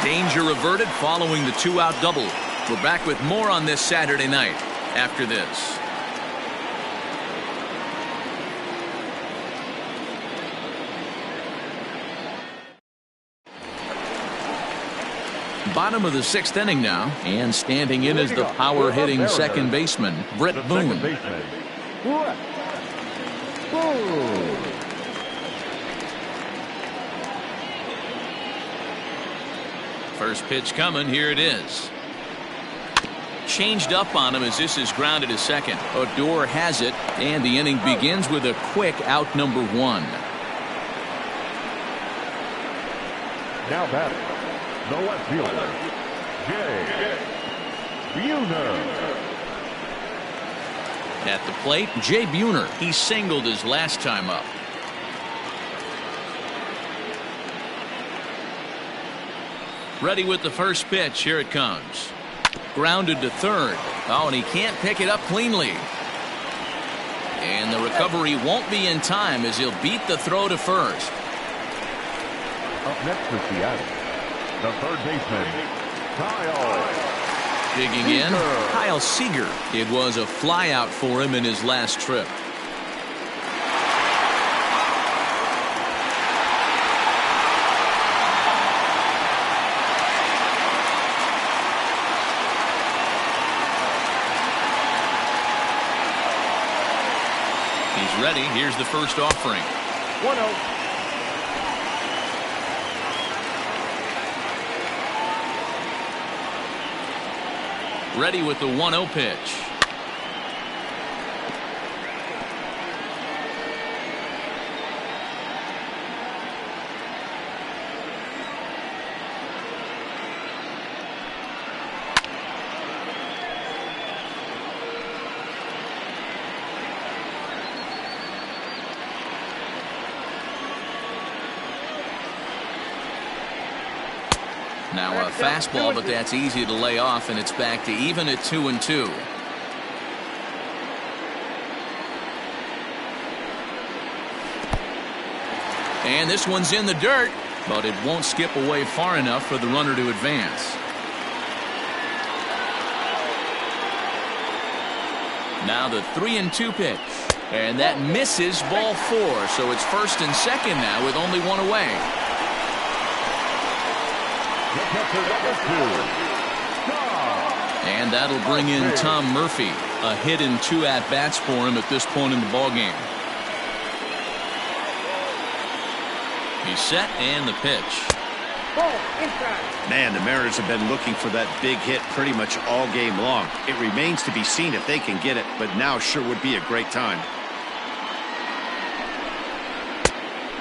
Danger averted following the two-out double. We're back with more on this Saturday night after this. Bottom of the sixth inning now, and standing in is the power-hitting second baseman, Brett Boone. First pitch coming, here it is. Changed up on him as this is grounded to second. Odor has it, and the inning begins with a quick out number one. Now batting, the left fielder, Jay Buhner. At the plate, Jay Buhner. He singled his last time up. Ready with the first pitch. Here it comes. Grounded to third. Oh, and he can't pick it up cleanly. And the recovery won't be in time as he'll beat the throw to first. Up next for Seattle, the third baseman, Kyle. Digging in, Kyle Seager. It was a flyout for him in his last trip. He's ready. Here's the first offering. 1-0. Ready with the 1-0 pitch. Now a fastball, but that's easy to lay off, and it's back to even at 2-2. And this one's in the dirt, but it won't skip away far enough for the runner to advance. Now the 3-2 pitch, and that misses, ball 4. So it's first and second now with only one away. And that'll bring in Tom Murphy. A hit and 2 at-bats for him at this point in the ballgame. He's set, and the pitch. Man, the Mariners have been looking for that big hit pretty much all game long. It remains to be seen if they can get it, but now sure would be a great time.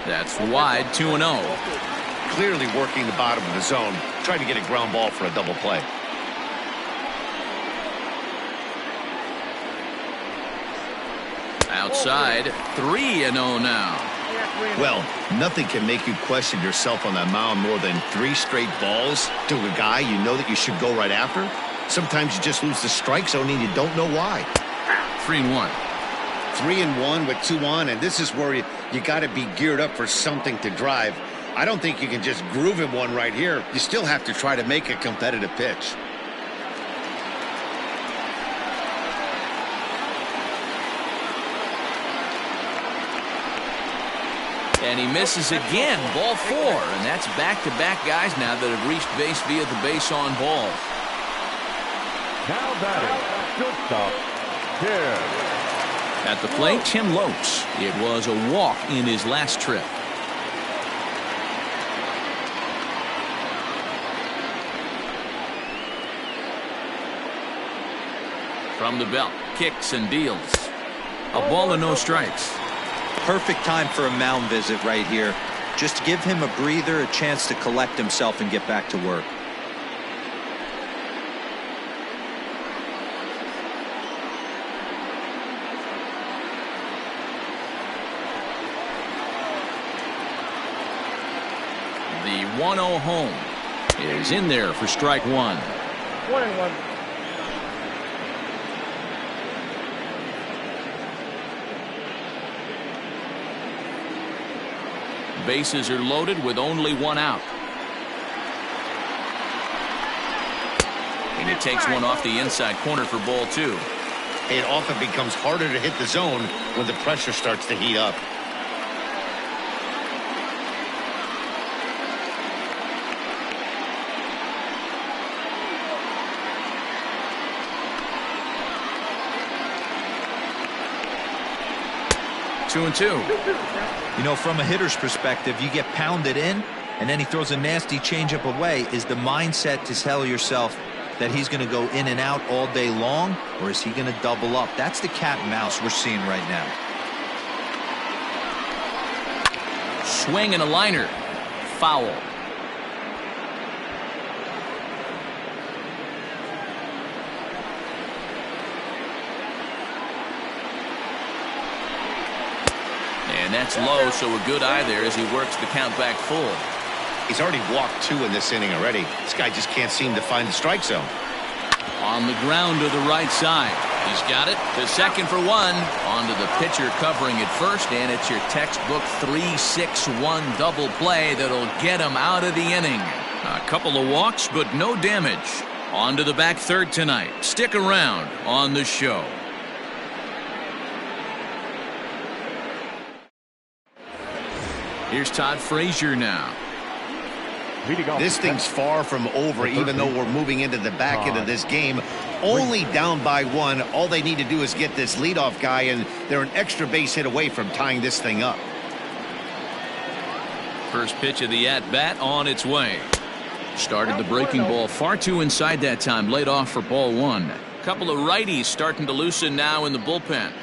That's wide, 2-0. Clearly working the bottom of the zone, trying to get a ground ball for a double play. Outside, 3-0 now. Well, nothing can make you question yourself on that mound more than 3 straight balls to a guy you know that you should go right after. Sometimes you just lose the strike zone and you don't know why. 3-1. 3-1 with 2 on, and this is where you got to be geared up for something to drive. I don't think you can just groove him one right here. You still have to try to make a competitive pitch. And he misses again, ball 4. And that's back-to-back guys now that have reached base via the base on ball. Now batting, shortstop, Tim. At the plate, Tim Lopes. It was a walk in his last trip. From the belt, kicks and deals. A ball and no strikes. Perfect time for a mound visit right here. Just give him a breather, a chance to collect himself and get back to work. The 1-0 home is in there for strike 1. 1-1. Bases are loaded with only one out. And he takes one off the inside corner for ball 2. It often becomes harder to hit the zone when the pressure starts to heat up. Two and two. You know, from a hitter's perspective, you get pounded in, and then he throws a nasty changeup away. Is the mindset to tell yourself that he's going to go in and out all day long, or is he going to double up? That's the cat and mouse we're seeing right now. Swing and a liner. Foul. And that's low, so a good eye there as he works the count back full. He's already walked 2 in this inning already. This guy just can't seem to find the strike zone. On the ground to the right side. He's got it to second for 1. Onto the pitcher covering at first, and it's your textbook 3-6-1 double play that'll get him out of the inning. A couple of walks, but no damage. On to the back third tonight. Stick around on the show. Here's Todd Frazier now. This thing's far from over, even though we're moving into the back end of this game. Only down by 1. All they need to do is get this leadoff guy, and they're an extra base hit away from tying this thing up. First pitch of the at-bat on its way. Started the breaking ball far too inside that time. Laid off for ball 1. Couple of righties starting to loosen now in the bullpen.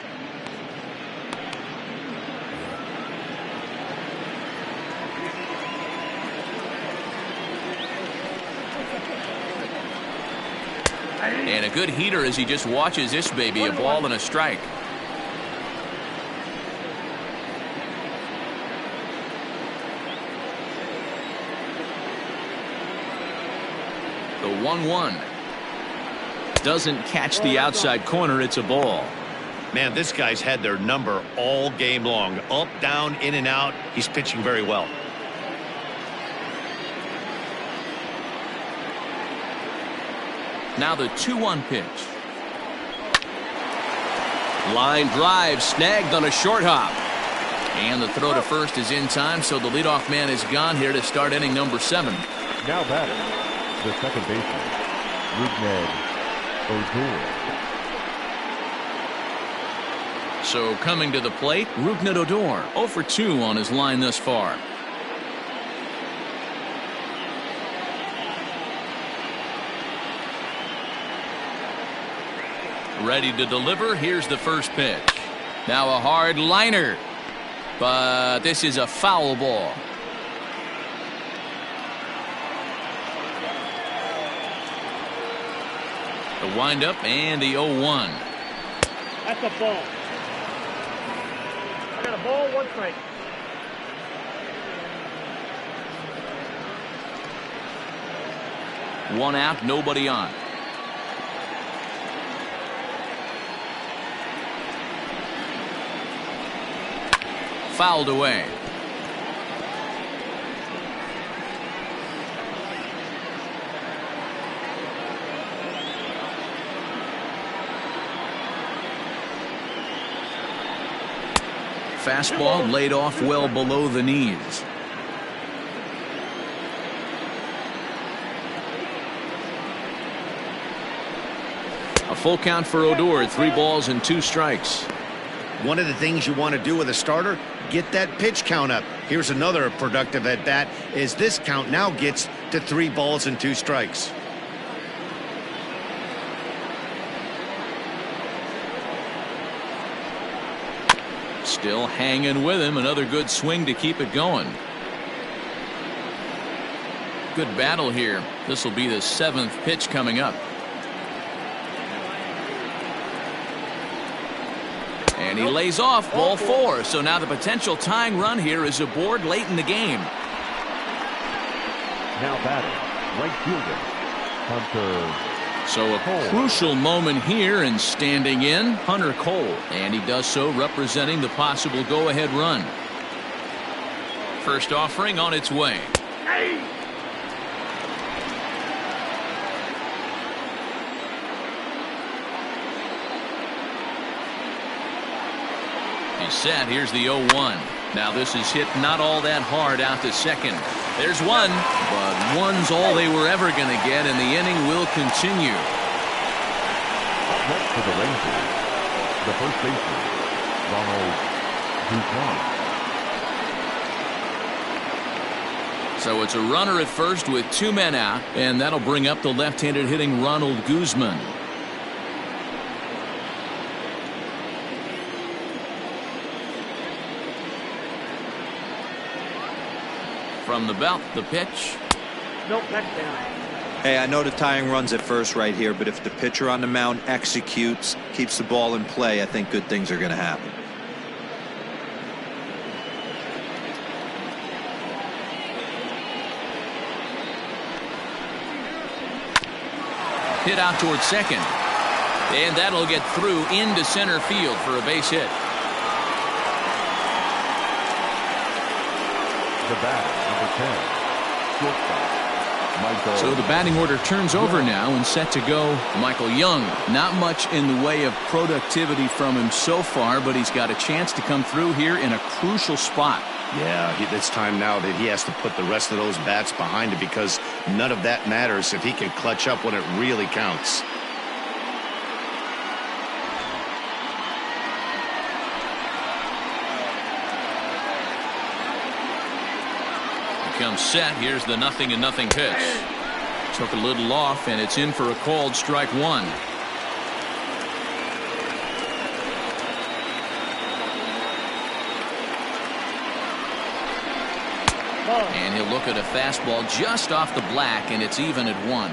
And a good heater as he just watches this baby. A ball and a strike. The 1-1. Doesn't catch the outside corner. It's a ball. Man, this guy's had their number all game long. Up, down, in and out. He's pitching very well. Now the 2-1 pitch. Line drive snagged on a short hop. And the throw to first is in time, so the leadoff man is gone here to start inning number 7. Now batting, the second baseman, Rougned Odor. So coming to the plate, Rougned Odor, 0 for 2 on his line thus far. Ready to deliver. Here's the first pitch. Now a hard liner, but this is a foul ball. The windup and the 0-1. That's a ball. I got a ball, 1 strike. One out, nobody on. Fouled away. Fastball laid off well below the knees. A full count for Odor. 3 balls and 2 strikes. One of the things you want to do with a starter, get that pitch count up. Here's another productive at bat as this count now gets to 3 balls and 2 strikes. Still hanging with him. Another good swing to keep it going. Good battle here. This will be the 7th pitch coming up. And he lays off ball 4. So now the potential tying run here is aboard late in the game. Now batting, right fielder, Hunter. So a crucial moment here, and standing in, Hunter Cole. And he does so representing the possible go-ahead run. first offering on its way. He's set. Here's the 0-1. Now this is hit not all that hard out to second. There's one, but one's all they were ever going to get, and the inning will continue. Up next for the Rangers, the first baseman, Ronald Guzman. So it's a runner at first with 2 men out, and that'll bring up the left-handed hitting Ronald Guzman. From the belt, the pitch. Nope, that's down. Hey, I know the tying runs at first right here, but if the pitcher on the mound executes, keeps the ball in play, I think good things are going to happen. Hit out towards second. And that'll get through into center field for a base hit. The batter, number 10, shortstop, Michael. So the batting order turns over now and set to go Michael Young. Not much in the way of productivity from him so far, but he's got a chance to come through here in a crucial spot. Yeah, it's time now that he has to put the rest of those bats behind it, because none of that matters if he can clutch up when it really counts. Comes set. Here's the 0-0 pitch. Took a little off, and it's in for a called strike 1. And he'll look at a fastball just off the black, and it's even at 1.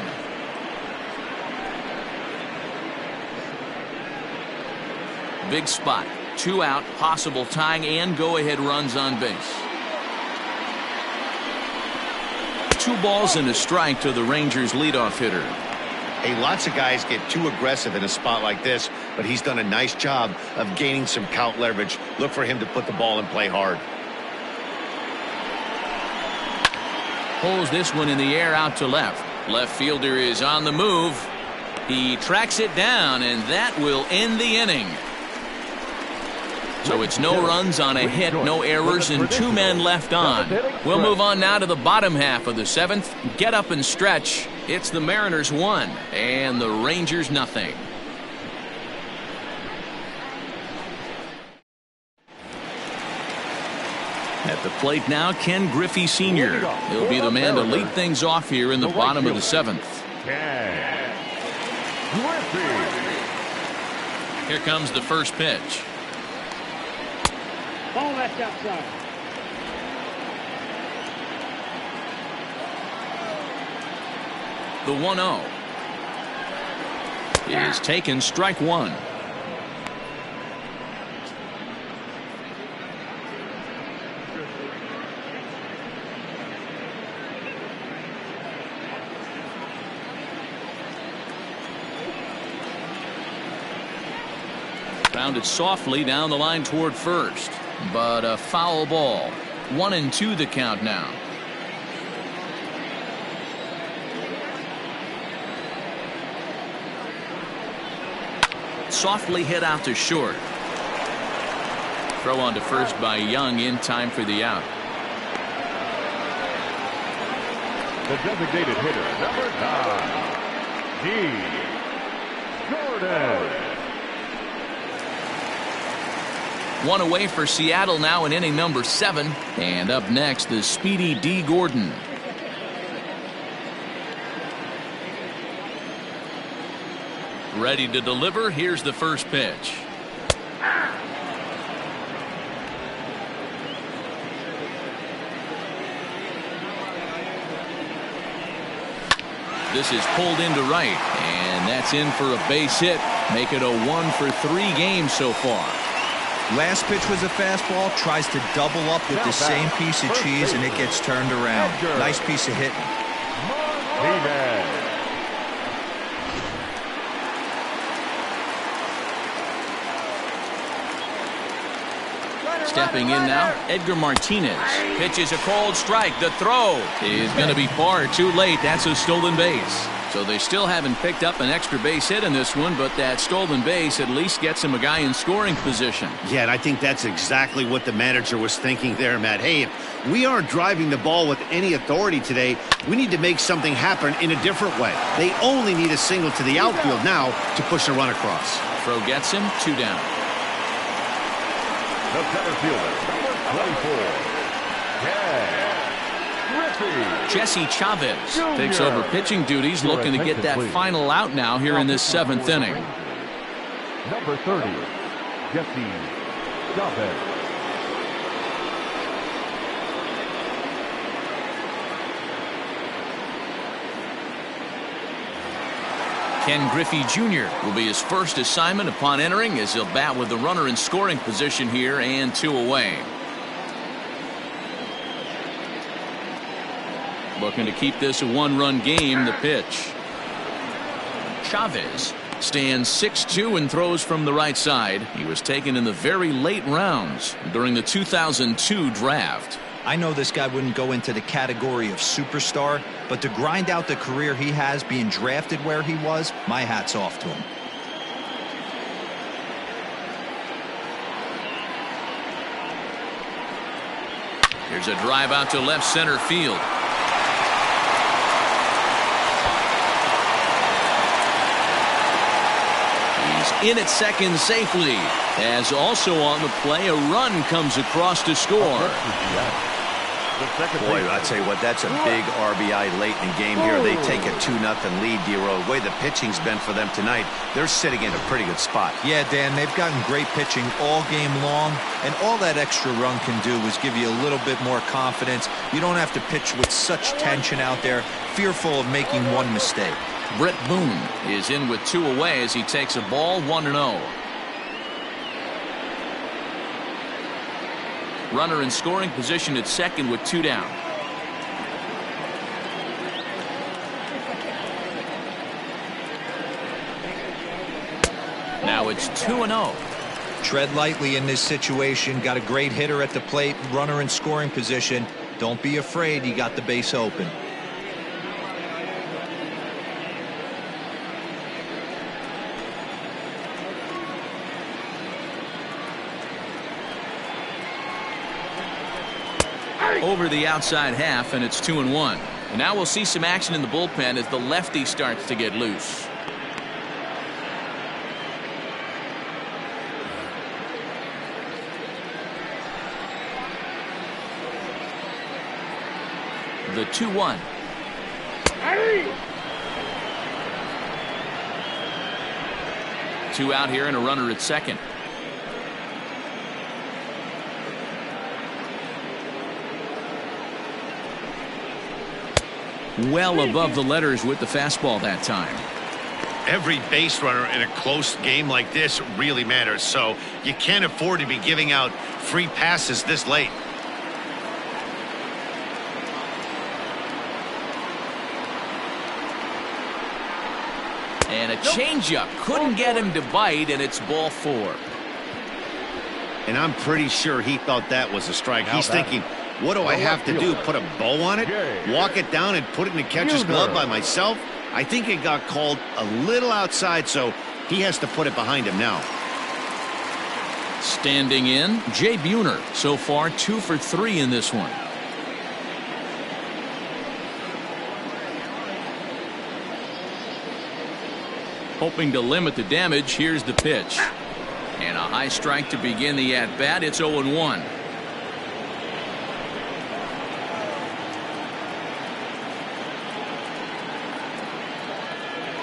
Big spot. 2 out, possible tying and go-ahead runs on base. 2 balls and a strike to the Rangers leadoff hitter. Hey, lots of guys get too aggressive in a spot like this, but he's done a nice job of gaining some count leverage. Look for him to put the ball in play hard. Pulls this one in the air out to left. Left fielder is on the move. He tracks it down, and that will end the inning. So it's no runs on a hit, no errors, and 2 men left on. We'll move on now to the bottom half of the 7th. Get up and stretch. It's the Mariners 1 and the Rangers nothing. At the plate now, Ken Griffey Sr. He'll be the man to lead things off here in the bottom of the 7th. Ken Griffey. Here comes the first pitch. Ball left outside. The 1-0 is taken, strike 1. Grounded softly down the line toward first, but a foul ball. 1-2 the count now. Softly hit out to short. Throw on to first by Young in time for the out. The designated hitter, number 9, D. Gordon. 1 away for Seattle now in inning number 7. And up next, the speedy D. Gordon. Ready to deliver. Here's the first pitch. This is pulled into right, and that's in for a base hit. Make it a 1-for-3 game so far. Last pitch was a fastball, tries to double up with the same piece of cheese, and it gets turned around. Nice piece of hitting. Stepping in now, Edgar Martinez. Pitches a cold strike. The throw is going to be far too late. That's a stolen base. So they still haven't picked up an extra base hit in this one, but that stolen base at least gets him a guy in scoring position. Yeah, and I think that's exactly what the manager was thinking there, Matt. Hey, if we aren't driving the ball with any authority today, we need to make something happen in a different way. They only need a single to the outfield now to push a run across. Throw gets him, 2 down. The center fielder, number 24, Ken Griffey. Jesse Chavez takes over pitching duties, looking to get that final out now here in this 7th inning. Number 30, Jesse Chavez. Ken Griffey Jr. will be his first assignment upon entering, as he'll bat with the runner in scoring position here and 2 away. Looking to keep this a 1-run game. The pitch. Chavez stands 6'2" and throws from the right side. He was taken in the very late rounds during the 2002 draft. I know this guy wouldn't go into the category of superstar, but to grind out the career he has being drafted where he was, my hat's off to him. Here's a drive out to left center field. He's in at second safely. As also on the play, a run comes across to score. Boy, I'll tell you what, that's a big RBI late in the game here. They take a 2-0 lead, D-Row. The way the pitching's been for them tonight, they're sitting in a pretty good spot. Yeah, Dan, they've gotten great pitching all game long, and all that extra run can do is give you a little bit more confidence. You don't have to pitch with such tension out there, fearful of making one mistake. Brett Boone is in with 2 away as he takes a ball, 1-0. Runner in scoring position at second with 2 down. Now it's 2-0. Tread lightly in this situation. Got a great hitter at the plate, runner in scoring position. Don't be afraid, you got the base open. Over the outside half, and it's 2-1. And now we'll see some action in the bullpen as the lefty starts to get loose. The 2-1. 2 out here and a runner at second. Well above the letters with the fastball that time. Every base runner in a close game like this really matters, so you can't afford to be giving out free passes this late. And a changeup couldn't get him to bite, and it's ball 4. And I'm pretty sure he thought that was a strike. He's thinking, what do I have to do? Put a bow on it? Walk it down and put it in the catcher's glove by myself? I think it got called a little outside, so he has to put it behind him now. Standing in, Jay Buhner. So far, 2 for 3 in this one. Hoping to limit the damage, here's the pitch. And a high strike to begin the at-bat. It's 0-1.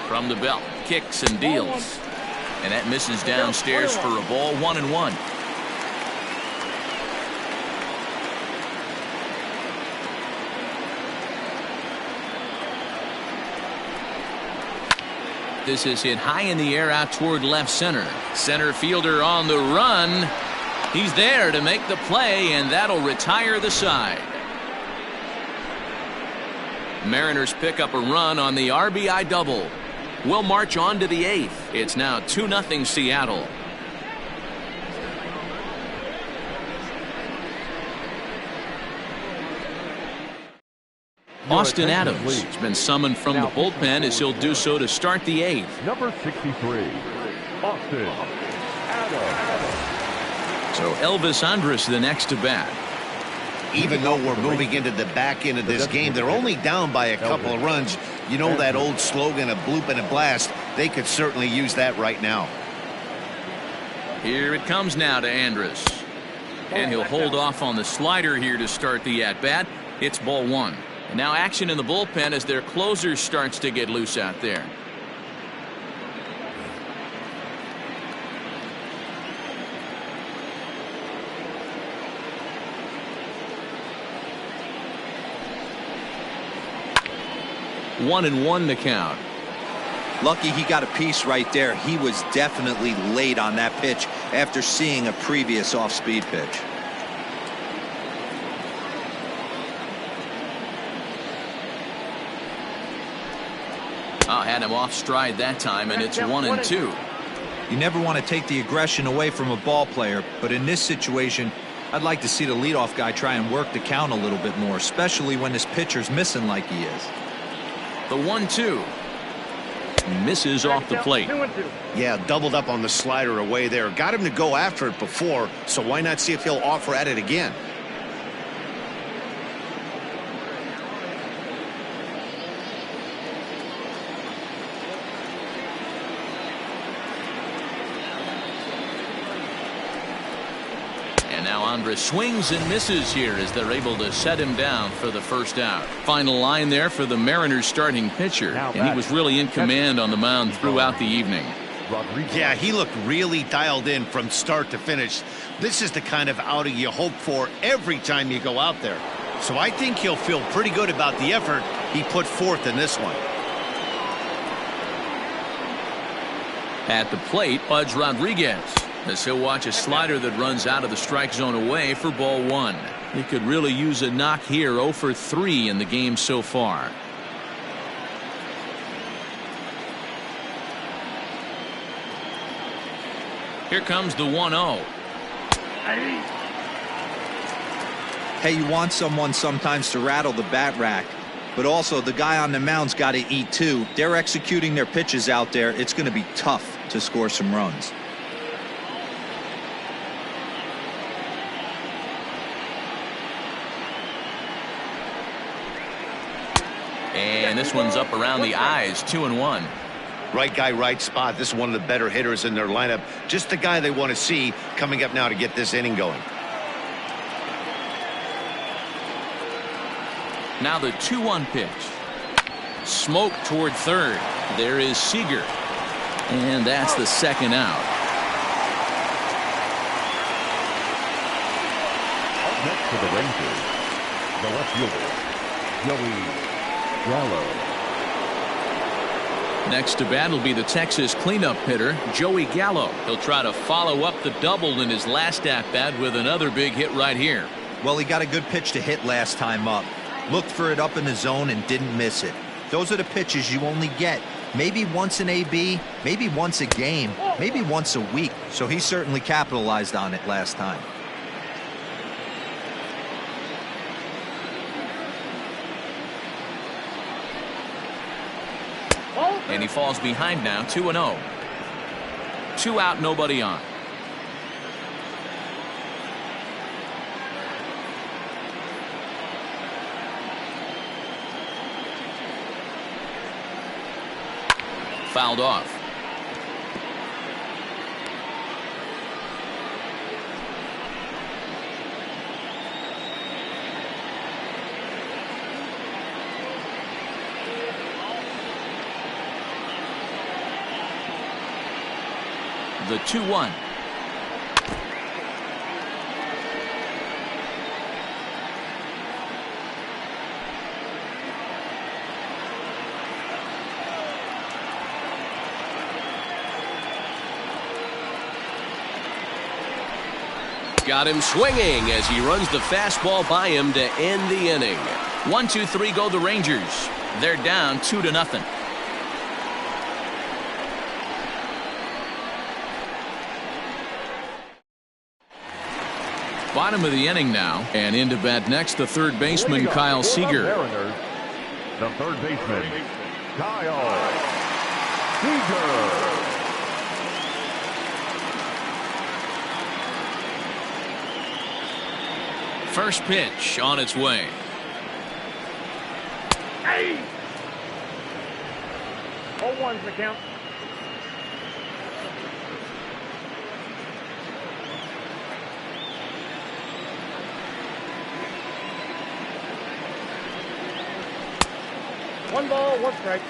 From the belt, kicks and deals. And that misses downstairs for a ball, 1-1. This is hit high in the air out toward left center. Center fielder on the run. He's there to make the play, and that'll retire the side. Mariners pick up a run on the RBI double. We'll march on to the 8th. It's now 2-0 Seattle. Austin Adams has been summoned from the bullpen as he'll do so to start the 8th. Number 63, Austin Adams. So Elvis Andrus the next to bat. Even though we're moving into the back end of this game, they're only down by a couple of runs. You know that old slogan, a bloop and a blast. They could certainly use that right now. Here it comes now to Andrus. And he'll hold off on the slider here to start the at-bat. It's ball 1. And now action in the bullpen as their closer starts to get loose out there. One and one to count. Lucky he got a piece right there. He was definitely late on that pitch after seeing a previous off-speed pitch. Had him off stride that time, and it's 1-2. You never want to take the aggression away from a ball player, but in this situation, I'd like to see the leadoff guy try and work the count a little bit more, especially when this pitcher's missing like he is. The 1-2 misses off the plate. Yeah, doubled up on the slider away there. Got him to go after it before, so why not see if he'll offer at it again? Now Andrus swings and misses here as they're able to set him down for the first out. Final line there for the Mariners starting pitcher, and he was really in command on the mound throughout the evening. Yeah, he looked really dialed in from start to finish. This is the kind of outing you hope for every time you go out there. So I think he'll feel pretty good about the effort he put forth in this one. At the plate, Pudge Rodriguez, as he'll watch a slider that runs out of the strike zone away for ball 1. He could really use a knock here. 0 for 3 in the game so far. Here comes the 1-0. Hey, you want someone sometimes to rattle the bat rack, but also the guy on the mound's got to eat too. They're executing their pitches out there. It's going to be tough to score some runs. And this one's up around the eyes. 2-1. Right guy, right spot. This is one of the better hitters in their lineup. Just the guy they want to see coming up now to get this inning going. Now the 2-1 pitch. Smoke toward third. There is Seager. And that's the second out. Up next for the Rangers, the left fielder, Joey Gallo. Next to bat will be the Texas cleanup hitter, Joey Gallo. He'll try to follow up the double in his last at-bat with another big hit right here. Well, he got a good pitch to hit last time up. Looked for it up in the zone and didn't miss it. Those are the pitches you only get maybe once in AB, maybe once a game, maybe once a week. So he certainly capitalized on it last time. And he falls behind now. 2-0. 2 out, nobody on. Fouled off. The 2-1. Got him swinging as he runs the fastball by him to end the inning. 1-2-3 go the Rangers. They're down 2-0. Bottom of the inning now, and into bat next the third baseman Kyle Seager. the third baseman, Kyle Seager. First pitch on its way. Hey! 0-1's the count. One ball, one strike.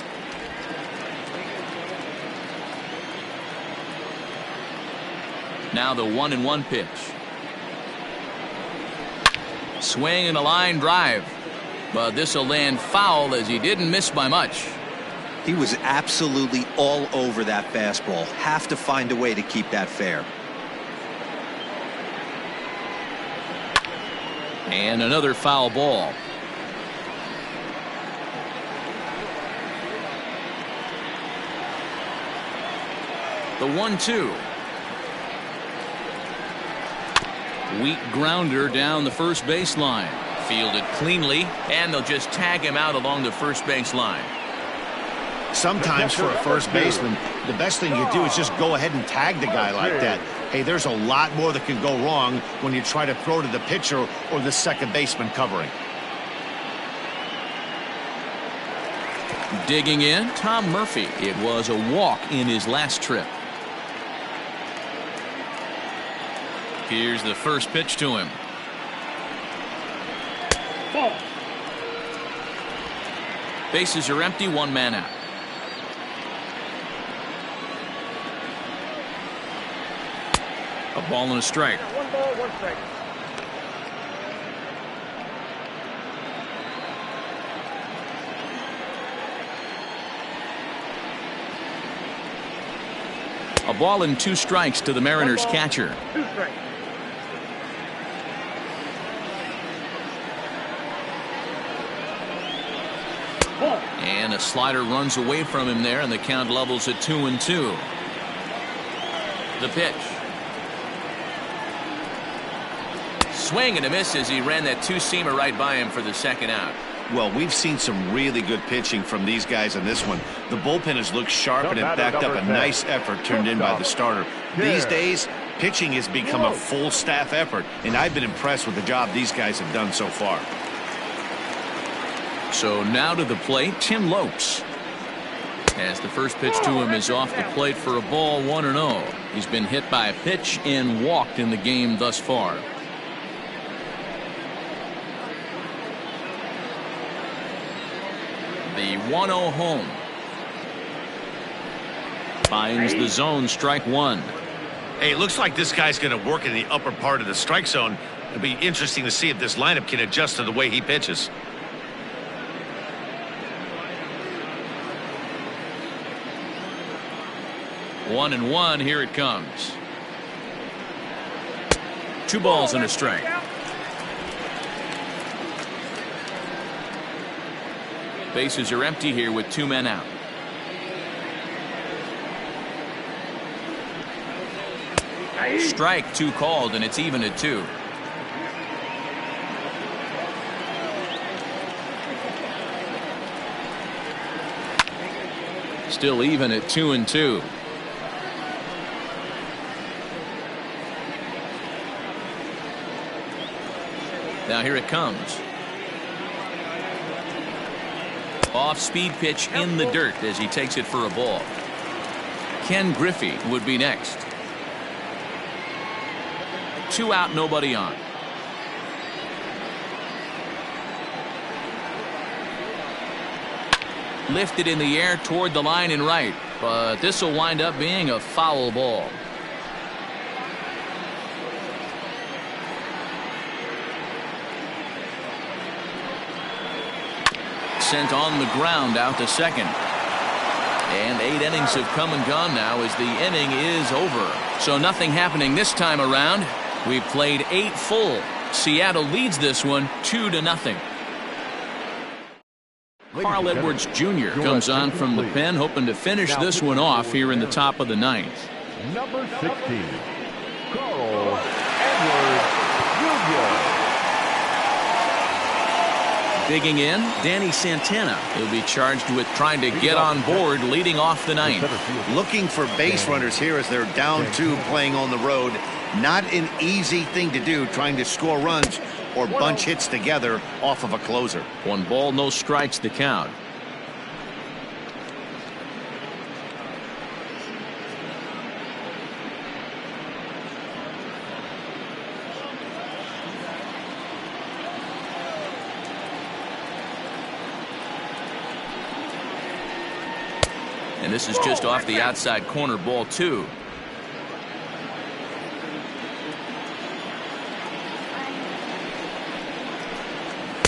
Now the 1-1 pitch. Swing and a line drive. But this will land foul as he didn't miss by much. He was absolutely all over that fastball. Have to find a way to keep that fair. And another foul ball. The 1-2. Weak grounder down the first baseline. Fielded cleanly, and they'll just tag him out along the first base line. Sometimes for a first baseman, the best thing you do is just go ahead and tag the guy like that. Hey, there's a lot more that can go wrong when you try to throw to the pitcher or the second baseman covering. Digging in, Tom Murphy. It was a walk in his last trip. Here's the first pitch to him. Ball. Bases are empty, one man out. A ball and a strike. One ball, one strike. A ball and 2 strikes to the Mariners catcher. 2 strikes. And a slider runs away from him there, and the count levels at 2-2. The pitch. Swing and a miss as he ran that 2-seamer right by him for the second out. Well, we've seen some really good pitching from these guys on this one. The bullpen has looked sharp and it backed up a nice effort turned in by the starter. These days, pitching has become a full staff effort, and I've been impressed with the job these guys have done so far. So now to the plate, Tim Lopes. As the first pitch to him is off the plate for a ball, 1-0. He's been hit by a pitch and walked in the game thus far. The 1-0 home. Finds the zone, strike one. Hey, it looks like this guy's going to work in the upper part of the strike zone. It'll be interesting to see if this lineup can adjust to the way he pitches. One and one, here it comes. 2 balls and a strike. Bases are empty here with 2 men out. Strike 2 called, and it's even at 2. Still even at 2-2. Now here it comes. Off-speed pitch in the dirt as he takes it for a ball. Ken Griffey would be next. 2 out, nobody on. Lifted in the air toward the line and right, but this will wind up being a foul ball. Sent on the ground out to second. And 8 innings have come and gone now as the inning is over. So nothing happening this time around. We've played 8 full. Seattle leads this one 2-0. Carl Edwards Jr. comes on from the pen, hoping to finish this one off here in the top of the 9th. Number 16, Carl Edwards Jr. Digging in, Danny Santana. He'll be charged with trying to get on board leading off the ninth. Looking for base runners here as they're down 2 playing on the road. Not an easy thing to do, trying to score runs or bunch hits together off of a closer. 1 ball, no strikes the count. And this is just off the outside corner, ball 2.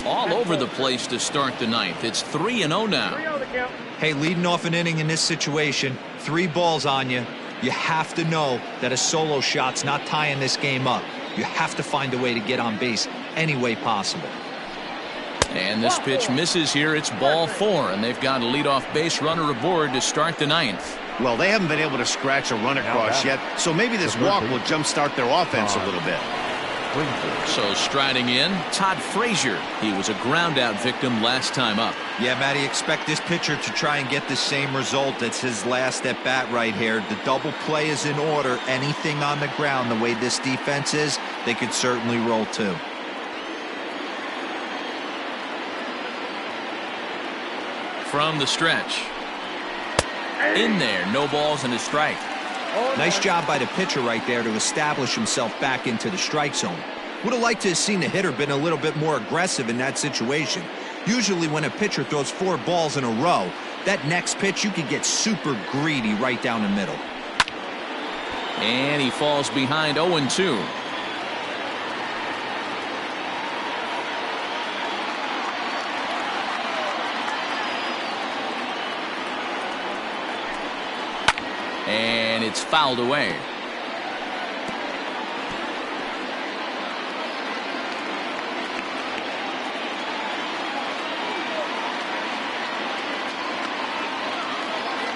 All over the place to start the ninth. It's 3-0 now. 3-0 the count. Hey, leading off an inning in this situation, 3 balls on you. You have to know that a solo shot's not tying this game up. You have to find a way to get on base any way possible. And this pitch misses here. It's ball 4, and they've got a leadoff base runner aboard to start the ninth. Well, they haven't been able to scratch a run across yet, so maybe this walk will jumpstart their offense a little bit. So striding in, Todd Frazier. He was a ground-out victim last time up. Yeah, Matty, expect this pitcher to try and get the same result. It's his last at-bat right here. The double play is in order. Anything on the ground, the way this defense is, they could certainly roll too. From the stretch. In there, no balls and a strike. Nice job by the pitcher right there to establish himself back into the strike zone. Would have liked to have seen the hitter been a little bit more aggressive in that situation. Usually when a pitcher throws 4 balls in a row, that next pitch you could get super greedy right down the middle. And he falls behind 0-2. And it's fouled away.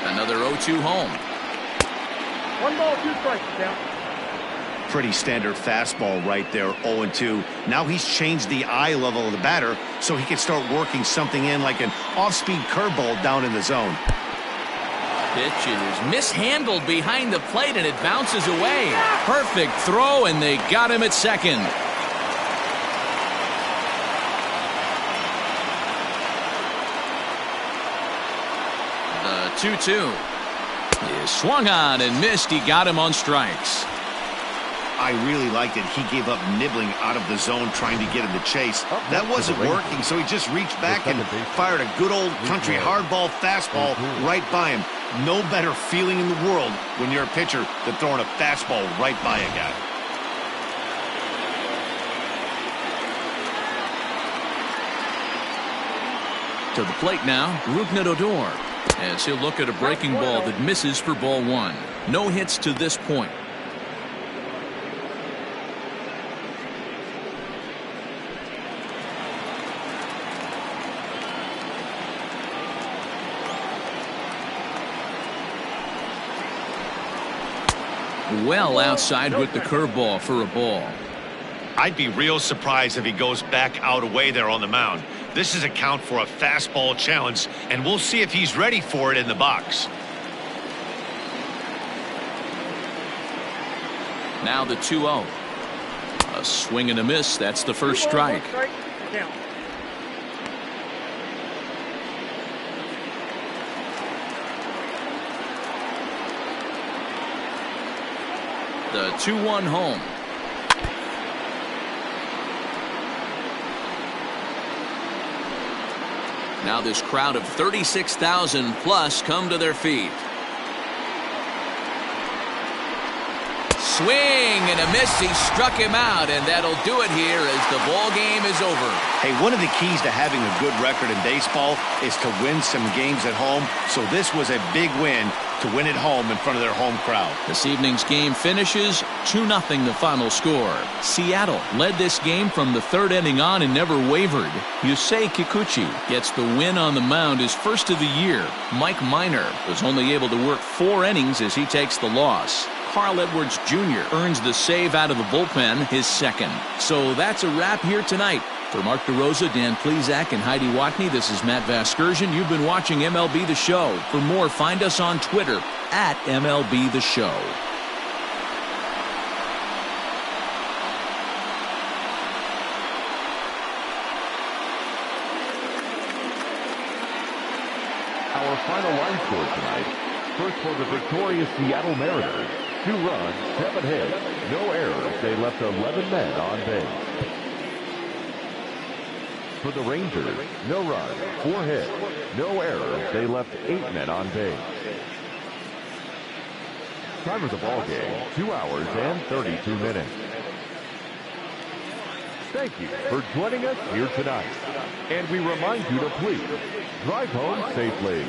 Another 0-2 home. 1 ball, 2 strikes the count. Pretty standard fastball right there, 0-2. Now he's changed the eye level of the batter so he can start working something in like an off-speed curveball down in the zone. Pitch is mishandled behind the plate, and it bounces away. Perfect throw, and they got him at second. The 2-2 is swung on and missed. He got him on strikes. I really liked it. He gave up nibbling out of the zone trying to get in the chase. That wasn't working, so he just reached back and fired a good old country hardball fastball right by him. No better feeling in the world when you're a pitcher than throwing a fastball right by a guy. To the plate now, Rougned Odor, as he'll look at a breaking ball that misses for ball 1. No hits to this point. Well outside with the curveball for a ball. I'd be real surprised if he goes back out away there on the mound. This is a count for a fastball challenge, and we'll see if he's ready for it in the box. Now the 2-0. A swing and a miss. That's the first strike. The 2-1 home. Now this crowd of 36,000 plus come to their feet. Swing and a miss. He struck him out, and that'll do it here as the ball game is over. Hey, one of the keys to having a good record in baseball is to win some games at home. So this was a big win to win at home in front of their home crowd. This evening's game finishes 2-0 the final score. Seattle led this game from the 3rd inning on and never wavered. Yusei Kikuchi gets the win on the mound, his first of the year. Mike Minor was only able to work 4 innings as he takes the loss. Carl Edwards Jr. earns the save out of the bullpen, his second. So that's a wrap here tonight. For Mark DeRosa, Dan Plesac, and Heidi Watney, this is Matt Vasgersian. You've been watching MLB The Show. For more, find us on Twitter at MLB The Show. Our final line score tonight. First for the victorious Seattle Mariners. 2 runs, 7 hits, no errors. They left 11 men on base. For the Rangers, no runs, 4 hits, no errors. They left 8 men on base. Time of the ball game, 2 hours and 32 minutes. Thank you for joining us here tonight. And we remind you to please drive home safely.